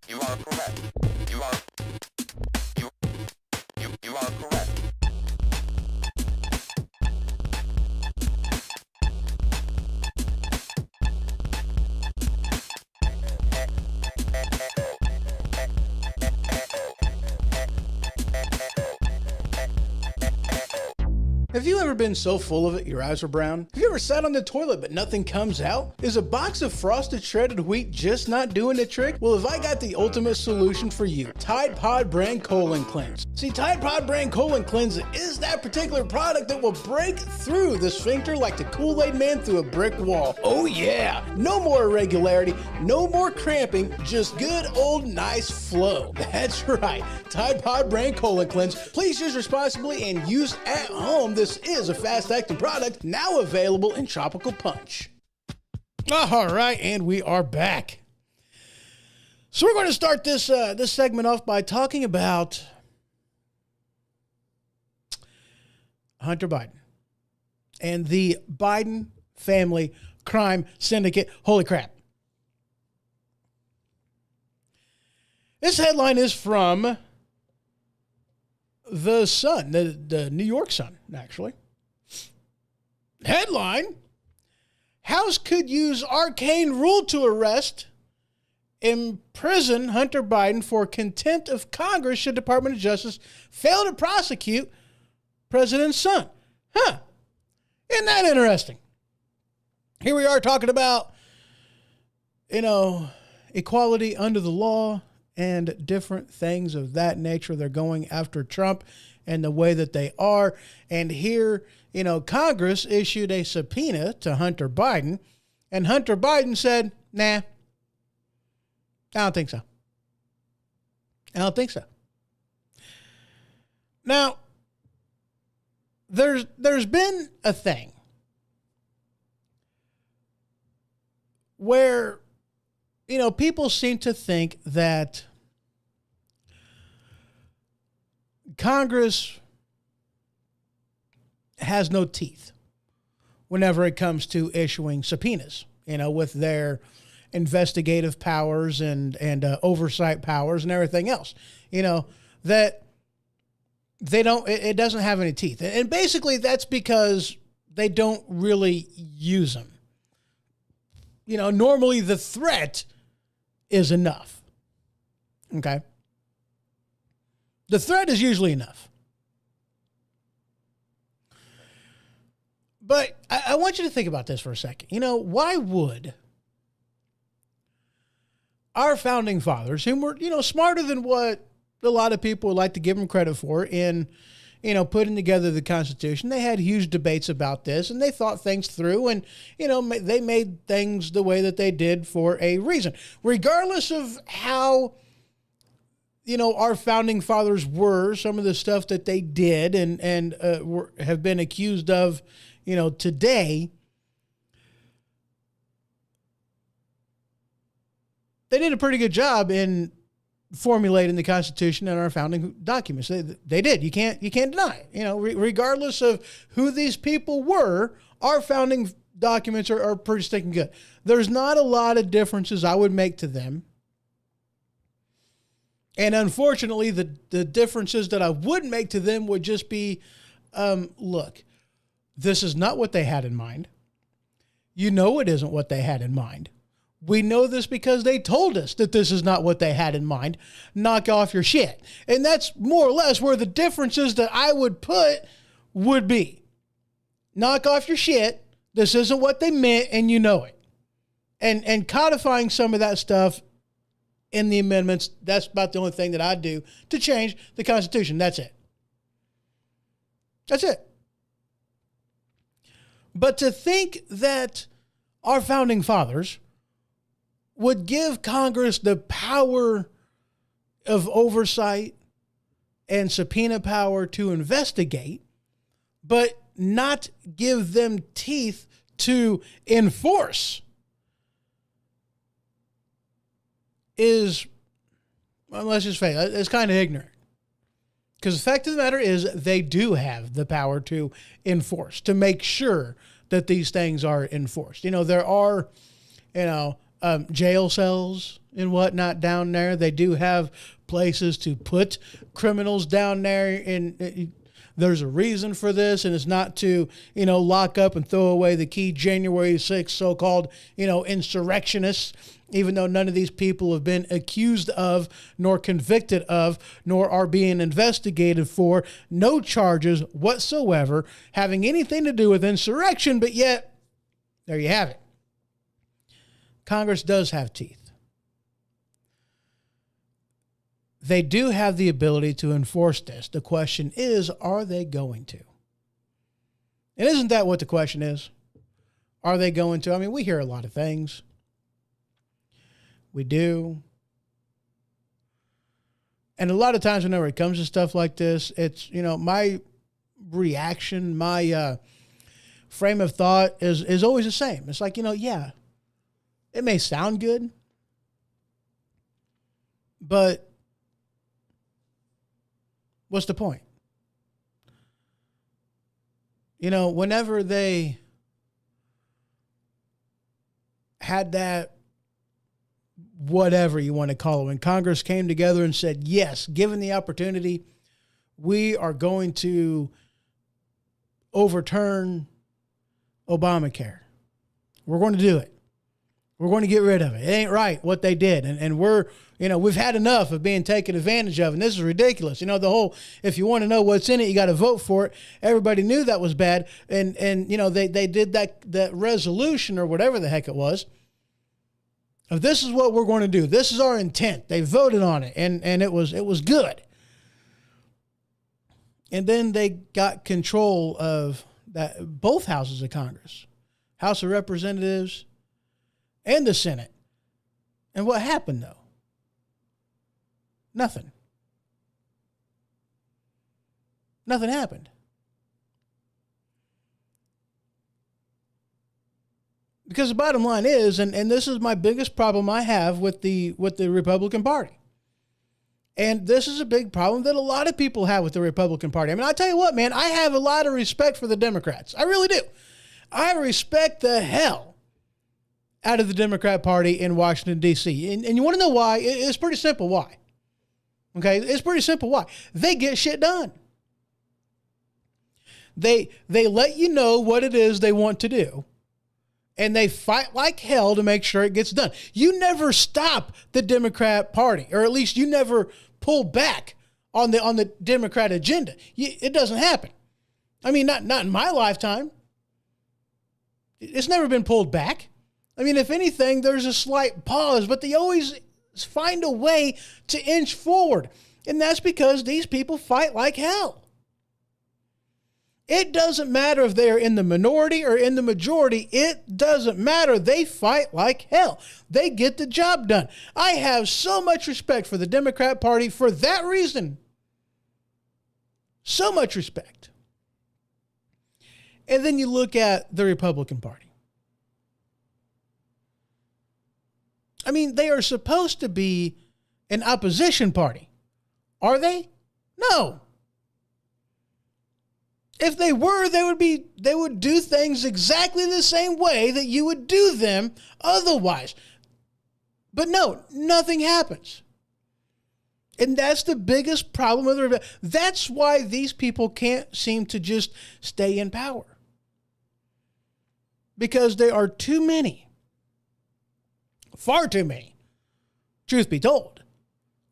You are correct.
Have you ever been so full of it your eyes are brown? Have you ever sat on the toilet but nothing comes out? Is a box of frosted shredded wheat just not doing the trick? Well, have I got the ultimate solution for you. Tide Pod Brand Colon Cleanse. See, Tide Pod Brand Colon Cleanse is that particular product that will break through the sphincter like the Kool-Aid Man through a brick wall. Oh yeah! No more irregularity, no more cramping, just good old nice flow. That's right. Tide Pod Brand Colon Cleanse. Please use responsibly and use at home. This is a fast-acting product now available in Tropical Punch. All right, and we are back. So we're going to start this segment off by talking about Hunter Biden and the Biden family crime syndicate. Holy crap. This headline is from the Sun, the New York Sun, actually. Headline: House could use arcane rule to arrest, imprison Hunter Biden for contempt of Congress should Department of Justice fail to prosecute President's son. Huh. Isn't that interesting? Here we are talking about, equality under the law and different things of that nature. They're going after Trump and the way that they are. And here, Congress issued a subpoena to Hunter Biden, and Hunter Biden said, nah, I don't think so. I don't think so. Now, there's been a thing where, people seem to think that Congress has no teeth whenever it comes to issuing subpoenas, with their investigative powers and oversight powers and everything else, that they don't, it doesn't have any teeth. And basically that's because they don't really use them. Normally the threat is enough. Okay. The threat is usually enough. But I want you to think about this for a second. Why would our founding fathers, who were, smarter than what a lot of people would like to give them credit for in, putting together the Constitution, they had huge debates about this and they thought things through and, they made things the way that they did for a reason. Regardless of how, our founding fathers were, some of the stuff that they did and have been accused of, today, they did a pretty good job in formulating the Constitution and our founding documents. They did. You can't deny it. Regardless of who these people were, our founding documents are pretty stinking good. There's not a lot of differences I would make to them. And unfortunately, the differences that I would make to them would just be, look, this is not what they had in mind. It isn't what they had in mind. We know this because they told us that this is not what they had in mind. Knock off your shit. And that's more or less where the differences that I would put would be. Knock off your shit. This isn't what they meant, and you know it. And codifying some of that stuff in the amendments, that's about the only thing that I'd do to change the Constitution. That's it. That's it. But to think that our founding fathers would give Congress the power of oversight and subpoena power to investigate, but not give them teeth to enforce is, well, let's just say it's kind of ignorant. Because the fact of the matter is they do have the power to enforce, to make sure that these things are enforced. There are, jail cells and whatnot down there. They do have places to put criminals down there, and there's a reason for this, and it's not to, lock up and throw away the key January 6th so-called, insurrectionists, even though none of these people have been accused of, nor convicted of, nor are being investigated for no charges whatsoever having anything to do with insurrection, but yet, there you have it. Congress does have teeth. They do have the ability to enforce this. The question is, are they going to? And isn't that what the question is? Are they going to? I mean, we hear a lot of things. We do. And a lot of times whenever it comes to stuff like this, it's, my reaction, my frame of thought is always the same. It's like, yeah, it may sound good, but what's the point? Whenever they had that, whatever you want to call it, when Congress came together and said, yes, given the opportunity, we are going to overturn Obamacare. We're going to do it. We're going to get rid of it. It ain't right what they did. And we're, we've had enough of being taken advantage of. And this is ridiculous. The whole, if you want to know what's in it, you got to vote for it. Everybody knew that was bad. And they did that resolution or whatever the heck it was. Of this is what we're going to do. This is our intent. They voted on it and it was good. And then they got control of both houses of Congress, House of Representatives and the Senate. And what happened, though? Nothing. Nothing happened. Because the bottom line is, and this is my biggest problem I have with the Republican Party. And this is a big problem that a lot of people have with the Republican Party. I mean, I'll tell you what, man, I have a lot of respect for the Democrats. I really do. I respect the hell out of the Democrat Party in Washington, D.C. And you want to know why? It's pretty simple why. Okay? It's pretty simple why. They get shit done. They let you know what it is they want to do. And they fight like hell to make sure it gets done. You never stop the Democrat Party, or at least you never pull back on the Democrat agenda. It doesn't happen. I mean, not in my lifetime. It's never been pulled back. I mean, if anything, there's a slight pause, but they always find a way to inch forward. And that's because these people fight like hell. It doesn't matter if they're in the minority or in the majority. It doesn't matter. They fight like hell. They get the job done. I have so much respect for the Democrat Party for that reason. So much respect. And then you look at the Republican Party. I mean, they are supposed to be an opposition party. Are they? No. If they were, they would do things exactly the same way that you would do them otherwise. But no, nothing happens. And that's the biggest problem with the That's why these people can't seem to just stay in power. Because there are too many, far too many, truth be told,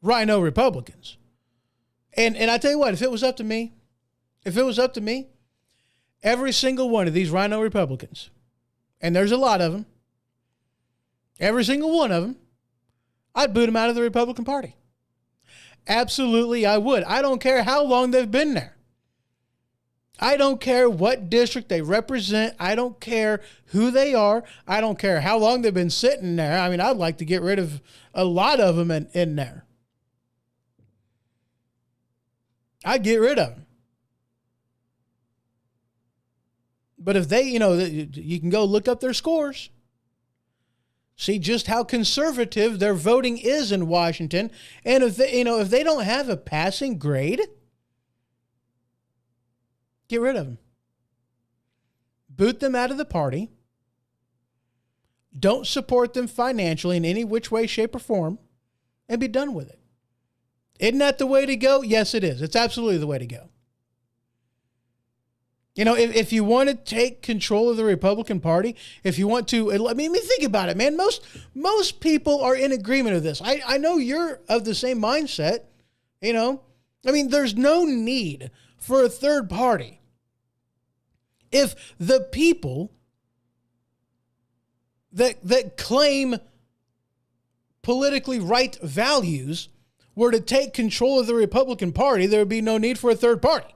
rhino Republicans. And I tell you what, if it was up to me, every single one of these rhino Republicans, and there's a lot of them, every single one of them, I'd boot them out of the Republican Party. Absolutely, I would. I don't care how long they've been there. I don't care what district they represent. I don't care who they are. I don't care how long they've been sitting there. I mean, I'd like to get rid of a lot of them in there. I'd get rid of them. But if they, you can go look up their scores. See just how conservative their voting is in Washington. And if they don't have a passing grade, get rid of them. Boot them out of the party. Don't support them financially in any which way, shape, or form, and be done with it. Isn't that the way to go? Yes, it is. It's absolutely the way to go. If you want to take control of the Republican Party, if you want to, I mean, think about it, man. Most people are in agreement with this. I know you're of the same mindset, I mean, there's no need for a third party. If the people that claim politically right values were to take control of the Republican Party, there would be no need for a third party.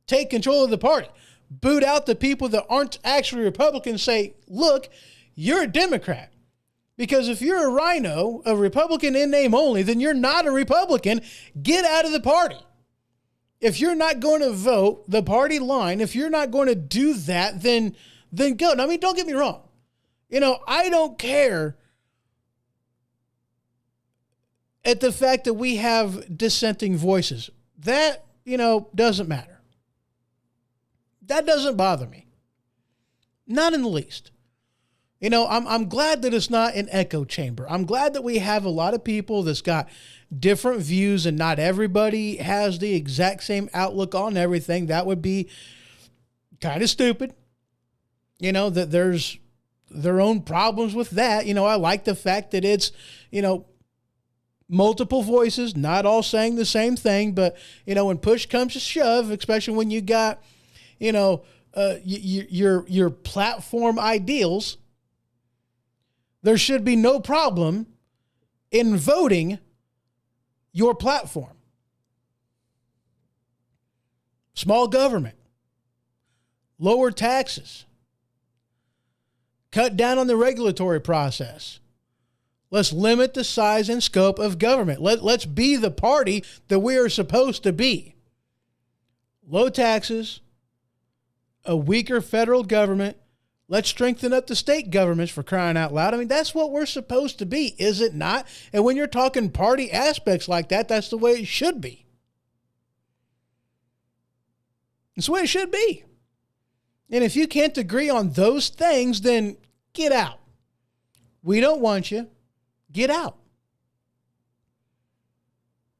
Take control of the party. Boot out the people that aren't actually Republicans. Say, look, you're a Democrat. Because if you're a rhino, a Republican in name only, then you're not a Republican. Get out of the party. If you're not going to vote the party line, if you're not going to do that, then go. Now, I mean, don't get me wrong. I don't care at the fact that we have dissenting voices. That, doesn't matter. That doesn't bother me. Not in the least. I'm glad that it's not an echo chamber. I'm glad that we have a lot of people that's got different views and not everybody has the exact same outlook on everything. That would be kind of stupid. That there's, their own problems with that. I like the fact that it's, multiple voices, not all saying the same thing, but, when push comes to shove, especially when you got, your platform ideals, there should be no problem in voting your platform. Small government, lower taxes, cut down on the regulatory process. Let's limit the size and scope of government. Let's be the party that we are supposed to be. Low taxes, a weaker federal government. Let's strengthen up the state governments, for crying out loud. I mean, that's what we're supposed to be, is it not? And when you're talking party aspects like that, that's the way it should be. It's the way it should be. And if you can't agree on those things, then get out. We don't want you. Get out.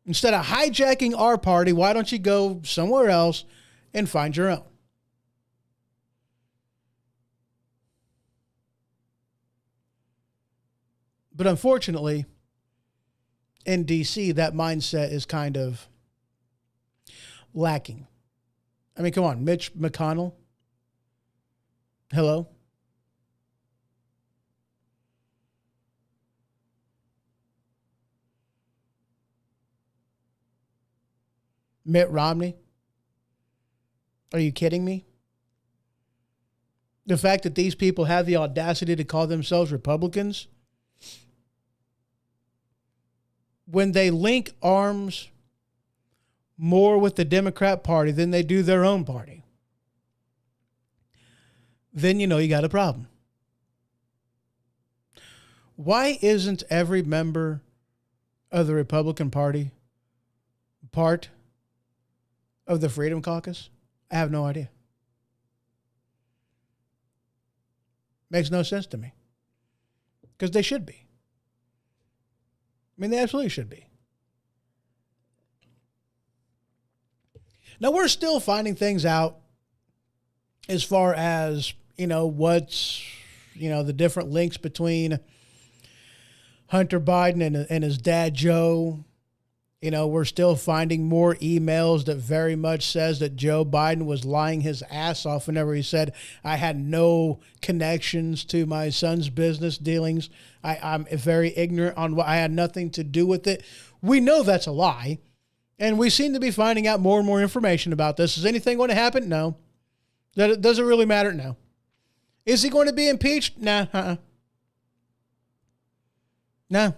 Instead of hijacking our party, why don't you go somewhere else and find your own? But unfortunately, in D.C., that mindset is kind of lacking. I mean, come on, Mitch McConnell. Hello? Mitt Romney? Are you kidding me? The fact that these people have the audacity to call themselves Republicans, when they link arms more with the Democrat Party than they do their own party, then you know you got a problem. Why isn't every member of the Republican Party part of the Freedom Caucus? I have no idea. Makes no sense to me. Because they should be. I mean, they absolutely should be. Now, we're still finding things out as far as, what's, the different links between Hunter Biden and his dad, Joe. We're still finding more emails that very much says that Joe Biden was lying his ass off whenever he said, I had no connections to my son's business dealings. I'm very ignorant on what I had nothing to do with it. We know that's a lie. And we seem to be finding out more and more information about this. Is anything going to happen? No. Does it really matter? No. Is he going to be impeached? Nah. No.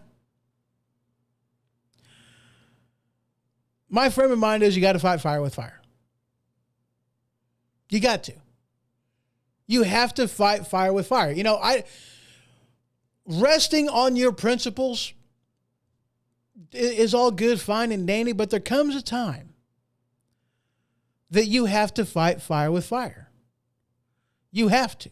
My frame of mind is you got to fight fire with fire. You got to. You have to fight fire with fire. Resting on your principles is all good, fine, and dandy, but there comes a time that you have to fight fire with fire. You have to.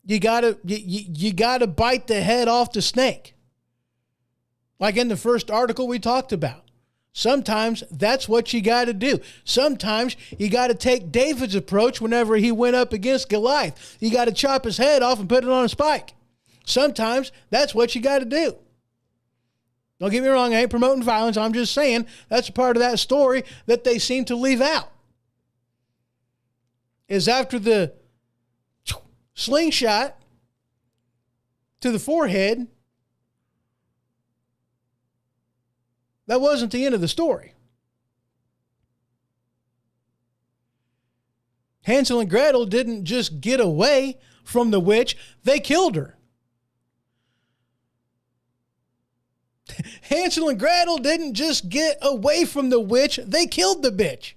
You gotta bite the head off the snake. Like in the first article we talked about. Sometimes that's what you got to do. Sometimes you got to take David's approach whenever he went up against Goliath. You got to chop his head off and put it on a spike. Sometimes that's what you got to do. Don't get me wrong, I ain't promoting violence. I'm just saying that's a part of that story that they seem to leave out. Is after the slingshot to the forehead, that wasn't the end of the story. Hansel and Gretel didn't just get away from the witch, they killed her. Hansel and Gretel didn't just get away from the witch, they killed the bitch.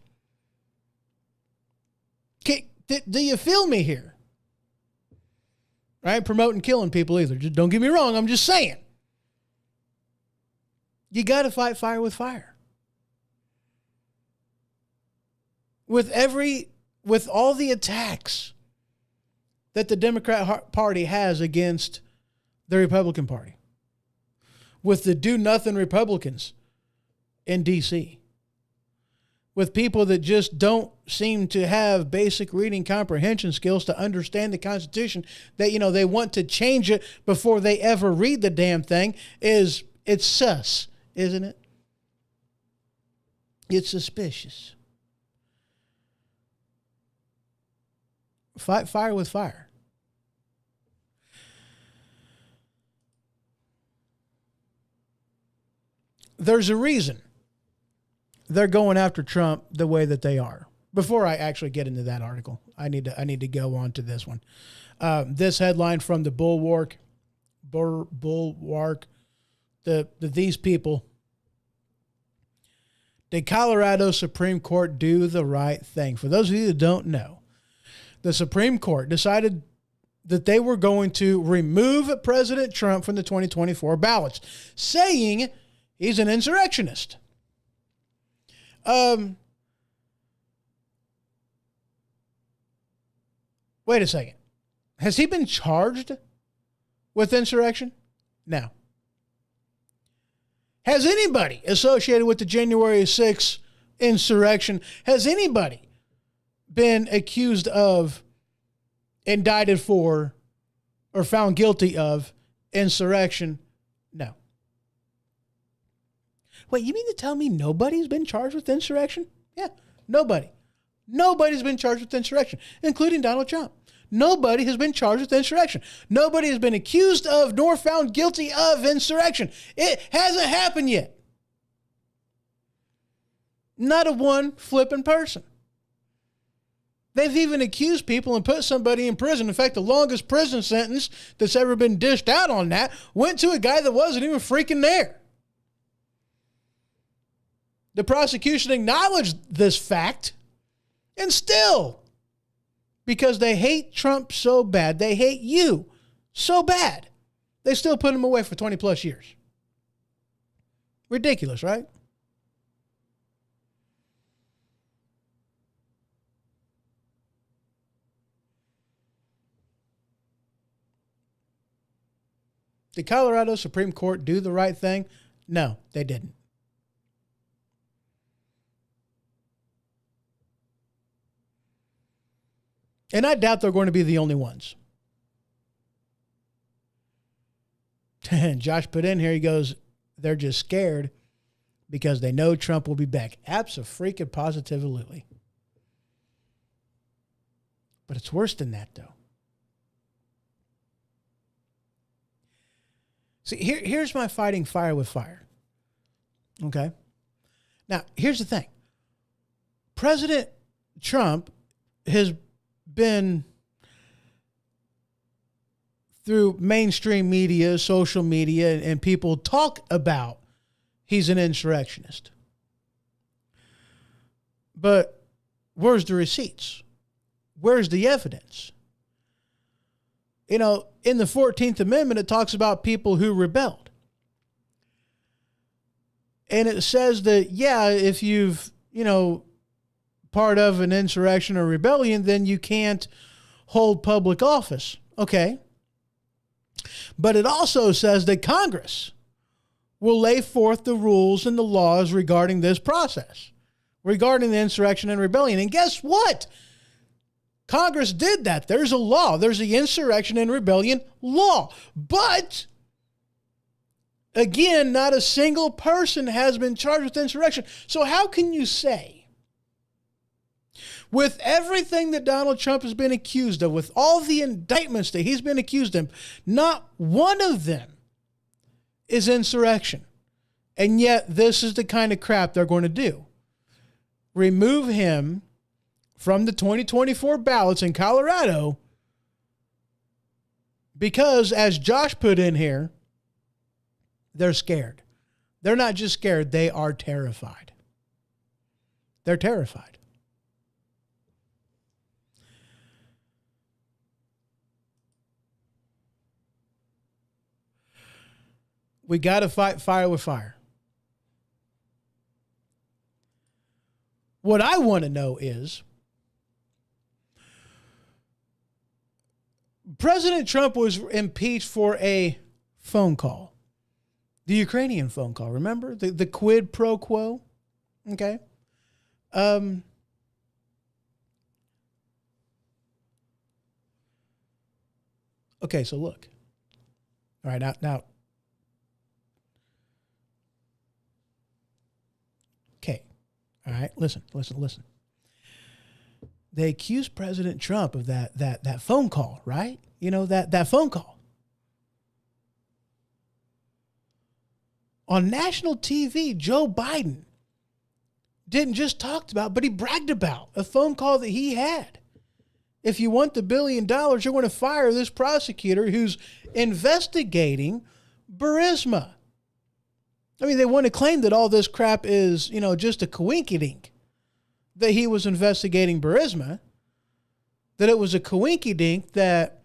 Do you feel me here? I ain't promoting killing people either. Just don't get me wrong, I'm just saying. You got to fight fire with fire. With all the attacks that the Democrat Party has against the Republican Party, with the do-nothing Republicans in D.C., with people that just don't seem to have basic reading comprehension skills to understand the Constitution, that, they want to change it before they ever read the damn thing, it's sus, isn't it? It's suspicious. Fight fire with fire. There's a reason they're going after Trump the way that they are. Before I actually get into that article, I need to go on to this one. This headline from the Bulwark, these people. Did Colorado Supreme Court do the right thing? For those of you that don't know, the Supreme Court decided that they were going to remove President Trump from the 2024 ballots, saying he's an insurrectionist. Wait a second. Has he been charged with insurrection? No. Has anybody associated with the January 6th insurrection, has anybody been accused of, indicted for, or found guilty of insurrection? No. Wait, you mean to tell me nobody's been charged with insurrection? Yeah, nobody. Nobody's been charged with insurrection, including Donald Trump. Nobody has been charged with insurrection. Nobody has been accused of nor found guilty of insurrection. It hasn't happened yet. Not a one flipping person. They've even accused people and put somebody in prison. In fact, the longest prison sentence that's ever been dished out on that went to a guy that wasn't even freaking there. The prosecution acknowledged this fact, and still, because they hate Trump so bad, they hate you so bad, they still put him away for 20 plus years. Ridiculous, right? Did Colorado Supreme Court do the right thing? No, they didn't. And I doubt they're going to be the only ones. And Josh put in here, he goes, they're just scared because they know Trump will be back. Abso-freaking-positively. But it's worse than that, though. See, here's my fighting fire with fire. Okay? Now, here's the thing. President Trump has been through mainstream media, social media, and people talk about he's an insurrectionist. But where's the receipts? Where's the evidence? You know, in the 14th Amendment, it talks about people who rebelled. And it says that, yeah, if you've, part of an insurrection or rebellion, then you can't hold public office. Okay. But it also says that Congress will lay forth the rules and the laws regarding this process, regarding the insurrection and rebellion. And guess what? Congress did that. There's a law. There's the insurrection and rebellion law. But again, not a single person has been charged with insurrection. So how can you say, with everything that Donald Trump has been accused of, with all the indictments that he's been accused of, not one of them is insurrection. And yet this is the kind of crap they're going to do. Remove him from the 2024 ballots in Colorado because, as Josh put in here, they're scared. They're not just scared, they are terrified. They're terrified. We got to fight fire with fire. What I want to know is, President Trump was impeached for a phone call. The Ukrainian phone call, remember? The quid pro quo? Okay. Okay, so look. All right, now. Okay. All right, listen. They accused President Trump of that phone call, right? You know, that phone call. On national TV, Joe Biden didn't just talk about, but he bragged about a phone call that he had. If you want the $1 billion, you're going to fire this prosecutor who's investigating Burisma. I mean, they want to claim that all this crap is, you know, just a coinkydink, that he was investigating Burisma, that it was a coinkydink that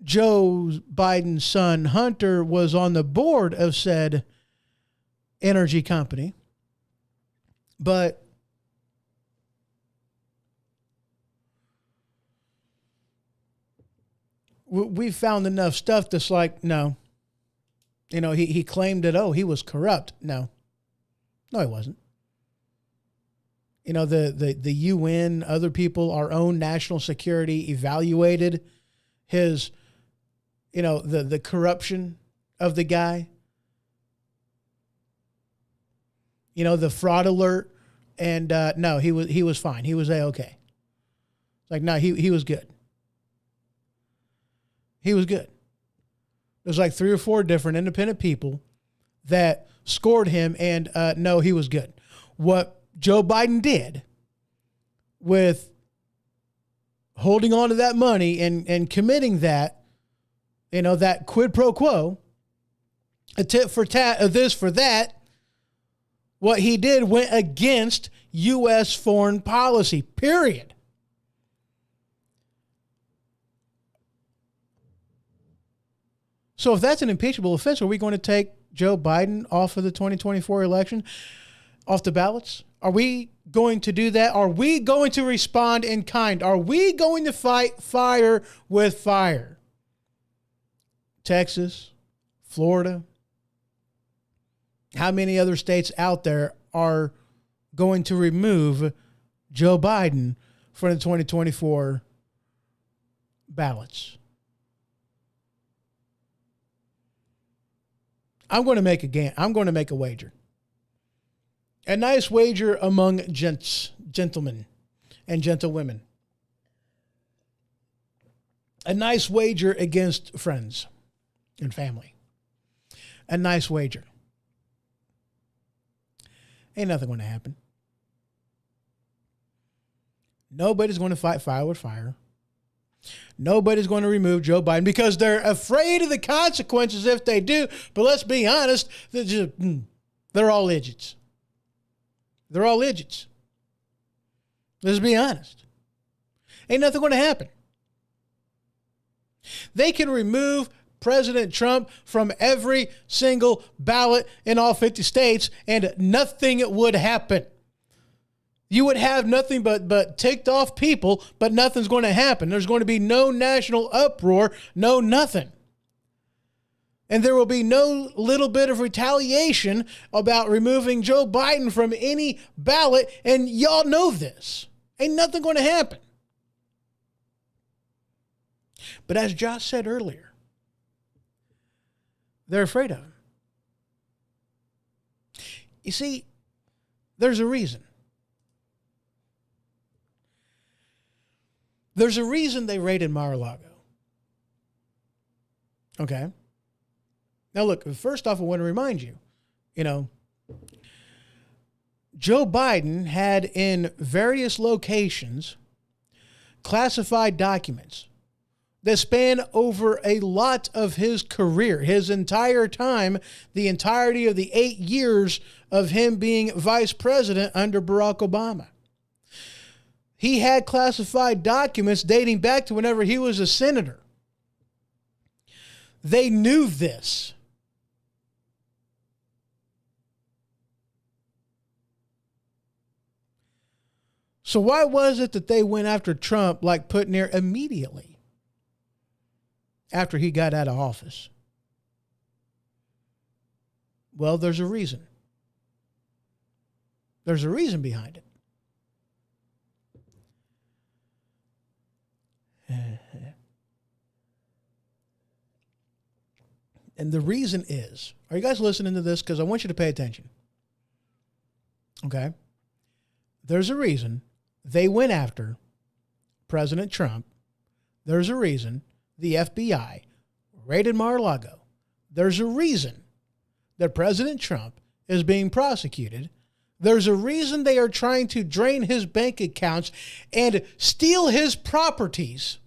Joe Biden's son, Hunter, was on the board of said energy company. But we found enough stuff that's like, no. You know, he claimed that, oh, he was corrupt. No, he wasn't. You know, the UN, other people, our own national security evaluated his, you know, the corruption of the guy. You know, the fraud alert. And no, he was fine. He was A-okay. Like, no, he was good. He was good. There's like 3 or 4 different independent people that scored him, and no, he was good. What Joe Biden did with holding on to that money and committing that, you know, that quid pro quo, a tit for tat, a this for that, what he did went against U.S. foreign policy, period. So if that's an impeachable offense, are we going to take Joe Biden off of the 2024 election, off the ballots? Are we going to do that? Are we going to respond in kind? Are we going to fight fire with fire? Texas, Florida, how many other states out there are going to remove Joe Biden from the 2024 ballots? I'm going to make a wager. A nice wager among gentlemen and gentlewomen. A nice wager against friends and family. A nice wager. Ain't nothing going to happen. Nobody's going to fight fire with fire. Nobody's going to remove Joe Biden because they're afraid of the consequences if they do. But let's be honest, they're all idiots. They're all idiots. Let's be honest. Ain't nothing going to happen. They can remove President Trump from every single ballot in all 50 states and nothing would happen. You would have nothing but ticked off people, but nothing's going to happen. There's going to be no national uproar, no nothing. And there will be no little bit of retaliation about removing Joe Biden from any ballot, and y'all know this. Ain't nothing going to happen. But as Josh said earlier, they're afraid of him. You see, there's a reason. There's a reason they raided Mar-a-Lago. Okay? Now, look, first off, I want to remind you, Joe Biden had in various locations classified documents that span over a lot of his career, his entire time, the entirety of the 8 years of him being vice president under Barack Obama. He had classified documents dating back to whenever he was a senator. They knew this. So why was it that they went after Trump like put near immediately after he got out of office? Well, there's a reason. There's a reason behind it. And the reason is, are you guys listening to this? Because I want you to pay attention. Okay? There's a reason they went after President Trump. There's a reason the FBI raided Mar-a-Lago. There's a reason that President Trump is being prosecuted. There's a reason they are trying to drain his bank accounts and steal his properties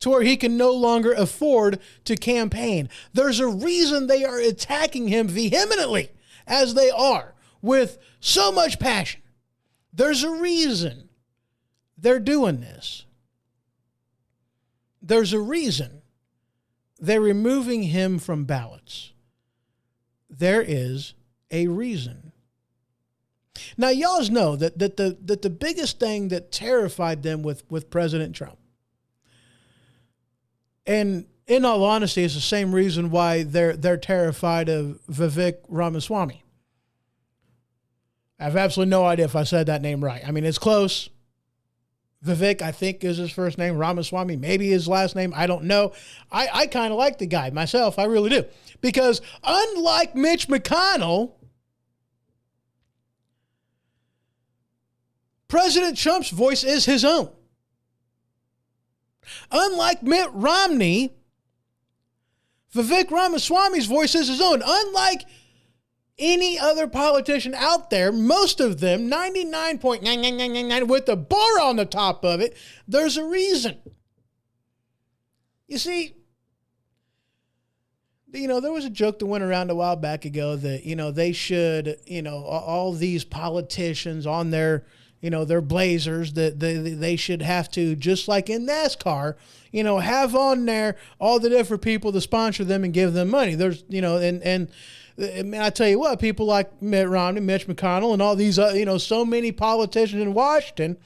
to where he can no longer afford to campaign. There's a reason they are attacking him vehemently as they are, with so much passion. There's a reason they're doing this. There's a reason they're removing him from ballots. There is a reason. Now, y'all know that the biggest thing that terrified them with President Trump, and in all honesty, it's the same reason why they're terrified of Vivek Ramaswamy. I have absolutely no idea if I said that name right. I mean, it's close. Vivek, I think, is his first name. Ramaswamy, maybe his last name. I don't know. I kind of like the guy myself. I really do. Because unlike Mitch McConnell, President Trump's voice is his own. Unlike Mitt Romney, Vivek Ramaswamy's voice is his own. Unlike any other politician out there, most of them, 99.999 with the bar on the top of it, there's a reason. You see, there was a joke that went around a while back ago that, they should, all these politicians on their blazers, that they should have to, just like in NASCAR, have on there all the different people to sponsor them and give them money. There's, I tell you what, people like Mitt Romney, Mitch McConnell, and all these, so many politicians in Washington,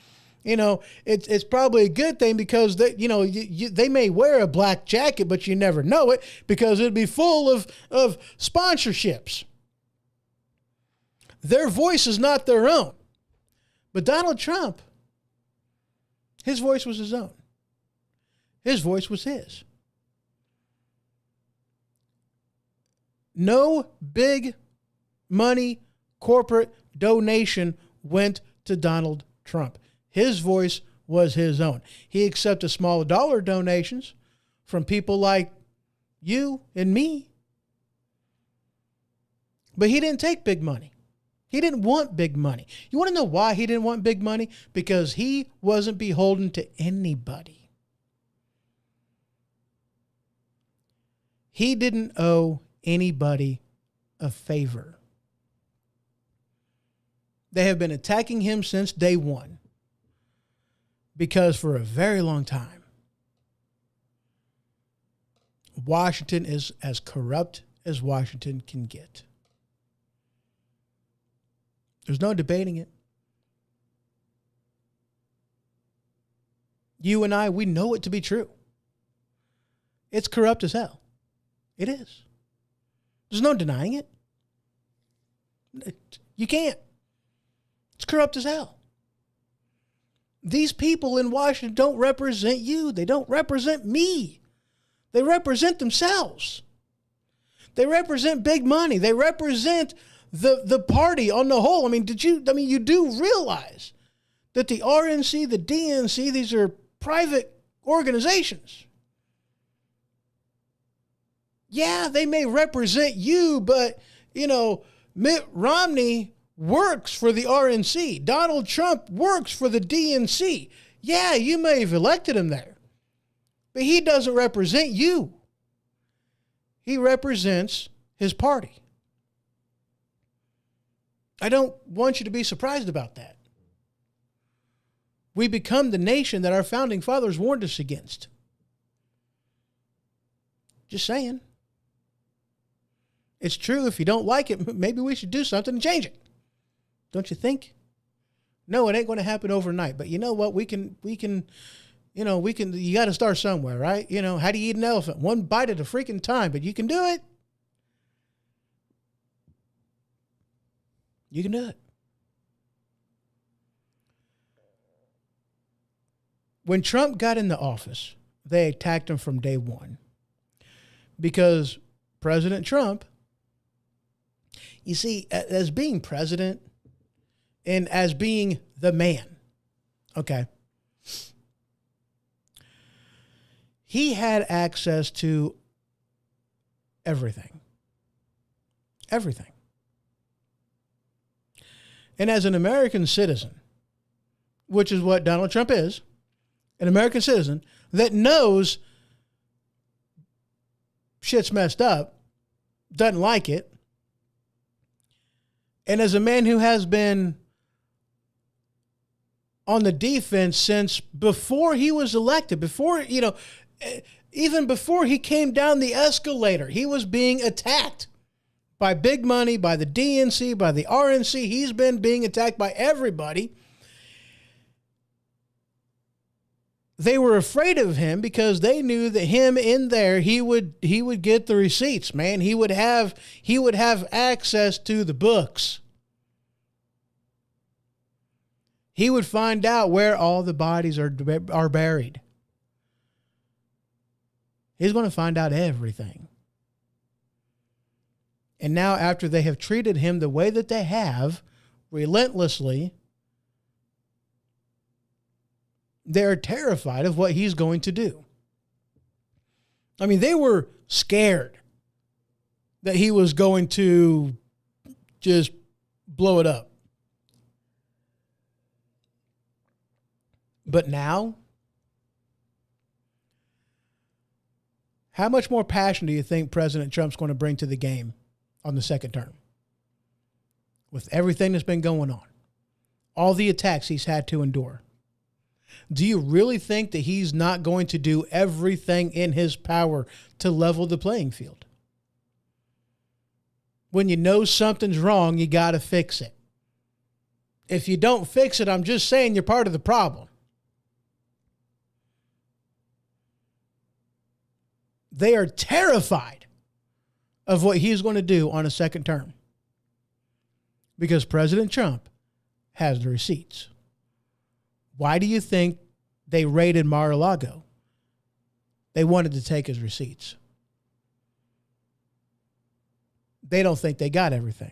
it's probably a good thing because they may wear a black jacket, but you never know it because it'd be full of sponsorships. Their voice is not their own. But Donald Trump, his voice was his own. His voice was his. No big money corporate donation went to Donald Trump. His voice was his own. He accepted small dollar donations from people like you and me. But he didn't take big money. He didn't want big money. You want to know why he didn't want big money? Because he wasn't beholden to anybody. He didn't owe anybody a favor. They have been attacking him since day one because for a very long time, Washington is as corrupt as Washington can get. There's no debating it. You and I, we know it to be true. It's corrupt as hell. It is. There's no denying it. You can't. It's corrupt as hell. These people in Washington don't represent you. They don't represent me. They represent themselves. They represent big money. They represent the party on the whole. I mean, you do realize that the RNC, the DNC, these are private organizations. Yeah, they may represent you, but, Mitt Romney works for the RNC. Donald Trump works for the DNC. Yeah, you may have elected him there, but he doesn't represent you. He represents his party. I don't want you to be surprised about that. We become the nation that our founding fathers warned us against. Just saying. It's true. If you don't like it, maybe we should do something to change it. Don't you think? No, it ain't going to happen overnight. But you know what? We can, you got to start somewhere, right? How do you eat an elephant? One bite at a freaking time, but you can do it. You can do it. When Trump got into office, they attacked him from day one because President Trump, you see, as being president and as being the man, okay, he had access to everything. Everything. And as an American citizen, which is what Donald Trump is, an American citizen that knows shit's messed up, doesn't like it, and as a man who has been on the defense since before he was elected, before, even before he came down the escalator, he was being attacked by big money, by the DNC, by the RNC. He's been being attacked by everybody. They were afraid of him because they knew that him in there, he would get the receipts, man. He would have access to the books. He would find out where all the bodies are buried. He's going to find out everything. And now, after they have treated him the way that they have, relentlessly, they're terrified of what he's going to do. I mean, they were scared that he was going to just blow it up. But now, how much more passion do you think President Trump's going to bring to the game on the second term? With everything that's been going on, all the attacks he's had to endure. Do you really think that he's not going to do everything in his power to level the playing field? When you know something's wrong, you got to fix it. If you don't fix it, I'm just saying you're part of the problem. They are terrified of what he's going to do on a second term because President Trump has the receipts. Why do you think they raided Mar-a-Lago? They wanted to take his receipts. They don't think they got everything.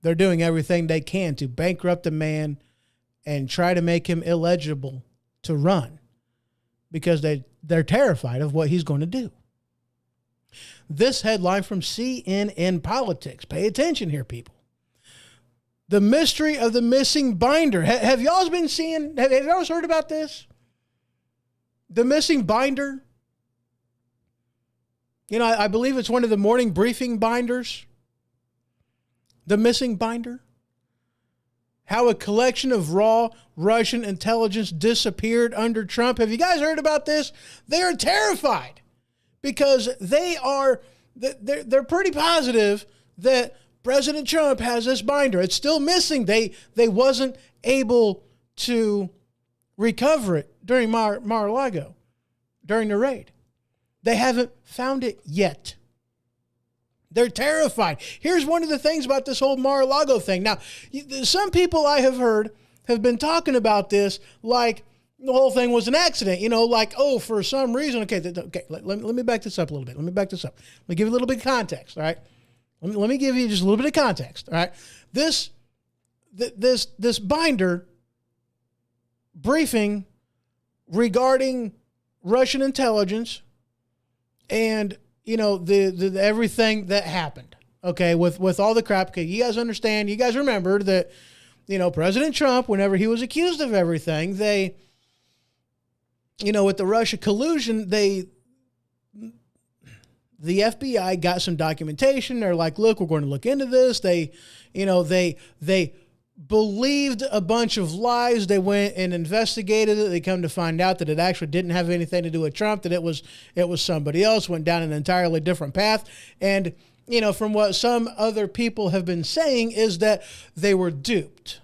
They're doing everything they can to bankrupt the man and try to make him illegible to run because they're terrified of what he's going to do. This headline from CNN Politics. Pay attention here, people. The mystery of the missing binder. Have y'all been seeing, have y'all heard about this? The missing binder. I believe it's one of the morning briefing binders. The missing binder. How a collection of raw Russian intelligence disappeared under Trump. Have you guys heard about this? They are terrified because they're pretty positive that President Trump has this binder. It's still missing. They wasn't able to recover it during Mar-a-Lago, during the raid. They haven't found it yet. They're terrified. Here's one of the things about this whole Mar-a-Lago thing. Now, some people I have heard have been talking about this like the whole thing was an accident. For some reason. Okay, let me back this up a little bit. Let me give you a little bit of context, all right? Let me give you just a little bit of context, all right? This binder briefing regarding Russian intelligence and the everything that happened, okay, with all the crap. Okay, you guys understand, you guys remember that, President Trump, whenever he was accused of everything, they, with the Russia collusion, the FBI got some documentation. They're like, look, we're going to look into this. They believed a bunch of lies. They went and investigated it. They come to find out that it actually didn't have anything to do with Trump, that it was somebody else, went down an entirely different path. And, from what some other people have been saying is that they were duped.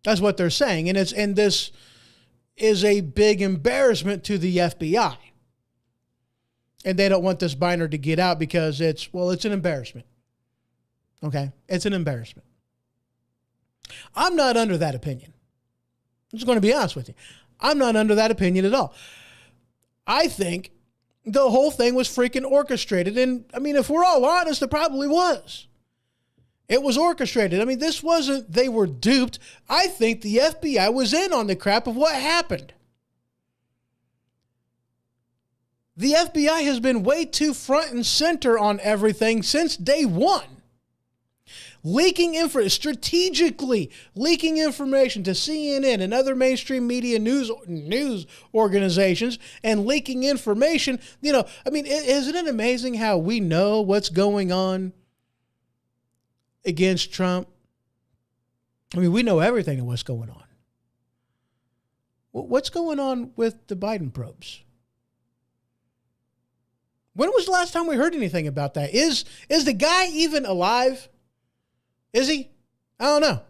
That's what they're saying. And this is a big embarrassment to the FBI. And they don't want this binder to get out because it's an embarrassment. Okay? It's an embarrassment. I'm not under that opinion. I'm just going to be honest with you. I'm not under that opinion at all. I think the whole thing was freaking orchestrated. And I mean, if we're all honest, it probably was. It was orchestrated. I mean, this wasn't, they were duped. I think the FBI was in on the crap of what happened. The FBI has been way too front and center on everything since day one. Strategically leaking information to CNN and other mainstream media news organizations and leaking information. You know, I mean, isn't it amazing how we know what's going on against Trump? I mean, we know everything of what's going on. What's going on with the Biden probes? When was the last time we heard anything about that? Is the guy even alive? Is he? I don't know.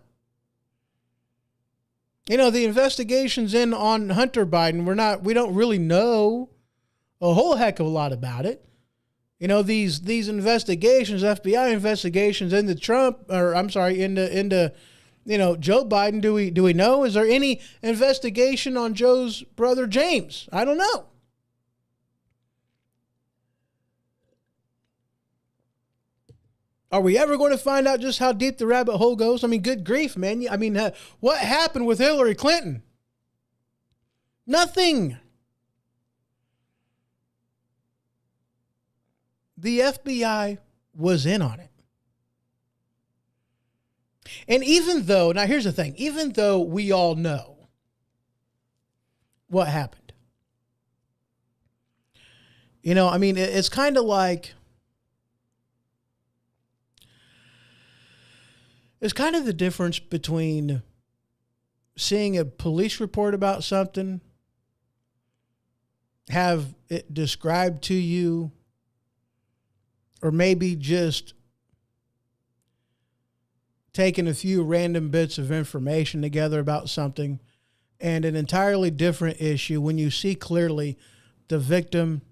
You know, the investigations in on Hunter Biden, we don't really know a whole heck of a lot about it. You know, these investigations, FBI investigations into into Joe Biden, do we know? Is there any investigation on Joe's brother James? I don't know. Are we ever going to find out just how deep the rabbit hole goes? I mean, good grief, man. I mean, what happened with Hillary Clinton? Nothing. The FBI was in on it. And now here's the thing, even though we all know what happened, you know, I mean, it's kind of like, it's kind of the difference between seeing a police report about something, have it described to you, or maybe just taking a few random bits of information together about something, and an entirely different issue when you see clearly the victim,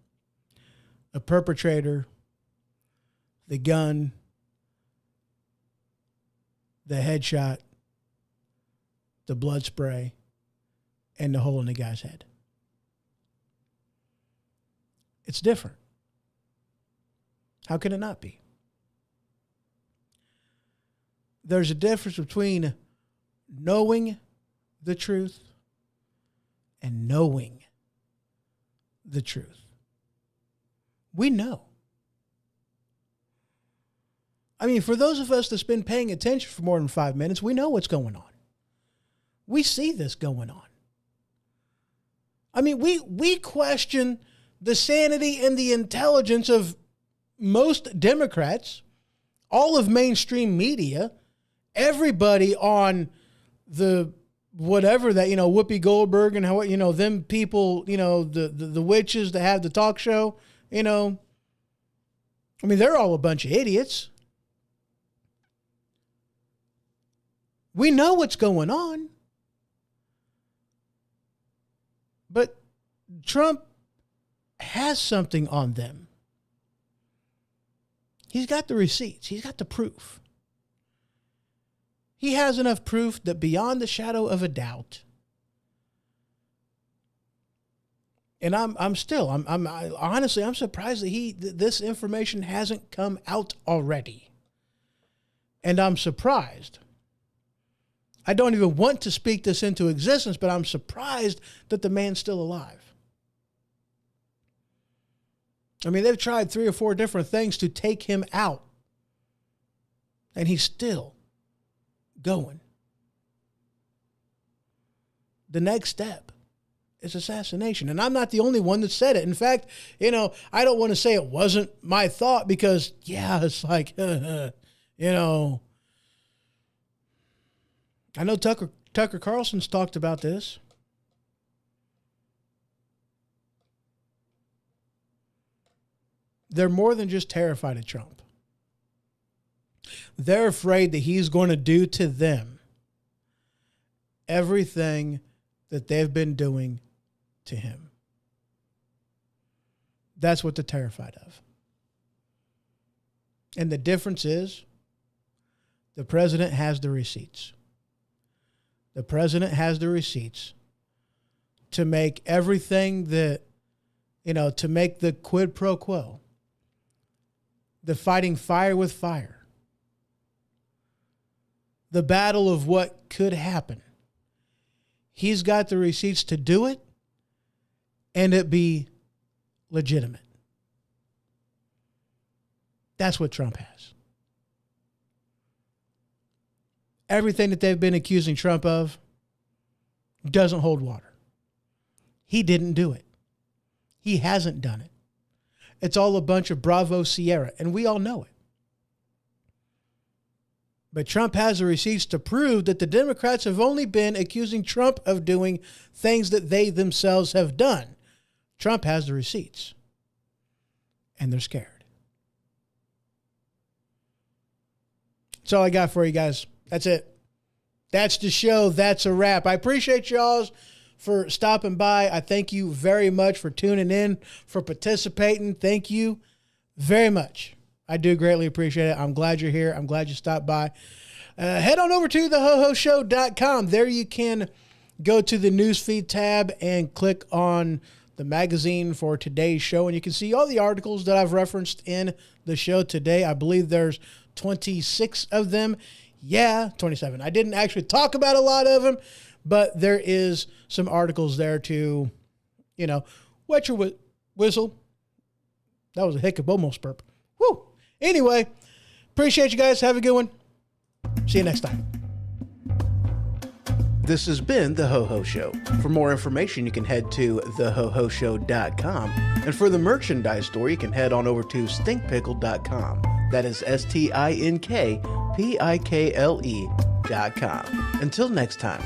the perpetrator, the gun, the headshot, the blood spray, and the hole in the guy's head. It's different. How can it not be? There's a difference between knowing the truth and knowing the truth. We know. I mean, for those of us that's been paying attention for more than 5 minutes, we know what's going on. We see this going on. I mean, we question the sanity and the intelligence of most Democrats, all of mainstream media, everybody on the whatever that, you know, Whoopi Goldberg and how, you know, them people, you know, the witches that have the talk show, you know. I mean, they're all a bunch of idiots. We know what's going on. But Trump has something on them. He's got the receipts. He's got the proof. He has enough proof that beyond the shadow of a doubt, and I'm honestly, I'm surprised that this information hasn't come out already. And I'm surprised. I don't even want to speak this into existence, but I'm surprised that the man's still alive. I mean, they've tried 3 or 4 different things to take him out, and he's still going. The next step is assassination. And I'm not the only one that said it. In fact, you know, I don't want to say it wasn't my thought because, yeah, it's like, you know, I know Tucker Carlson's talked about this. They're more than just terrified of Trump. They're afraid that he's going to do to them everything that they've been doing to him. That's what they're terrified of. And the difference is the president has the receipts. The president has the receipts to make everything that, to make the quid pro quo, the fighting fire with fire, the battle of what could happen. He's got the receipts to do it and it be legitimate. That's what Trump has. Everything that they've been accusing Trump of doesn't hold water. He didn't do it. He hasn't done it. It's all a bunch of Bravo Sierra, and we all know it. But Trump has the receipts to prove that the Democrats have only been accusing Trump of doing things that they themselves have done. Trump has the receipts, and they're scared. That's all I got for you guys. That's it. That's the show. That's a wrap. I appreciate y'all for stopping by. I thank you very much for tuning in, for participating. Thank you very much. I do greatly appreciate it. I'm glad you're here. I'm glad you stopped by. Head on over to thehohoshow.com. There you can go to the newsfeed tab and click on the magazine for today's show, and you can see all the articles that I've referenced in the show today. I believe there's 26 of them. Yeah, 27. I didn't actually talk about a lot of them, but there is some articles there to, wet your whistle. That was a hiccup, almost burp. Woo! Anyway, appreciate you guys. Have a good one. See you next time. This has been The Ho-Ho Show. For more information, you can head to thehohoshow.com. And for the merchandise store, you can head on over to stinkpickle.com. That is stinkpikle.com. Until next time.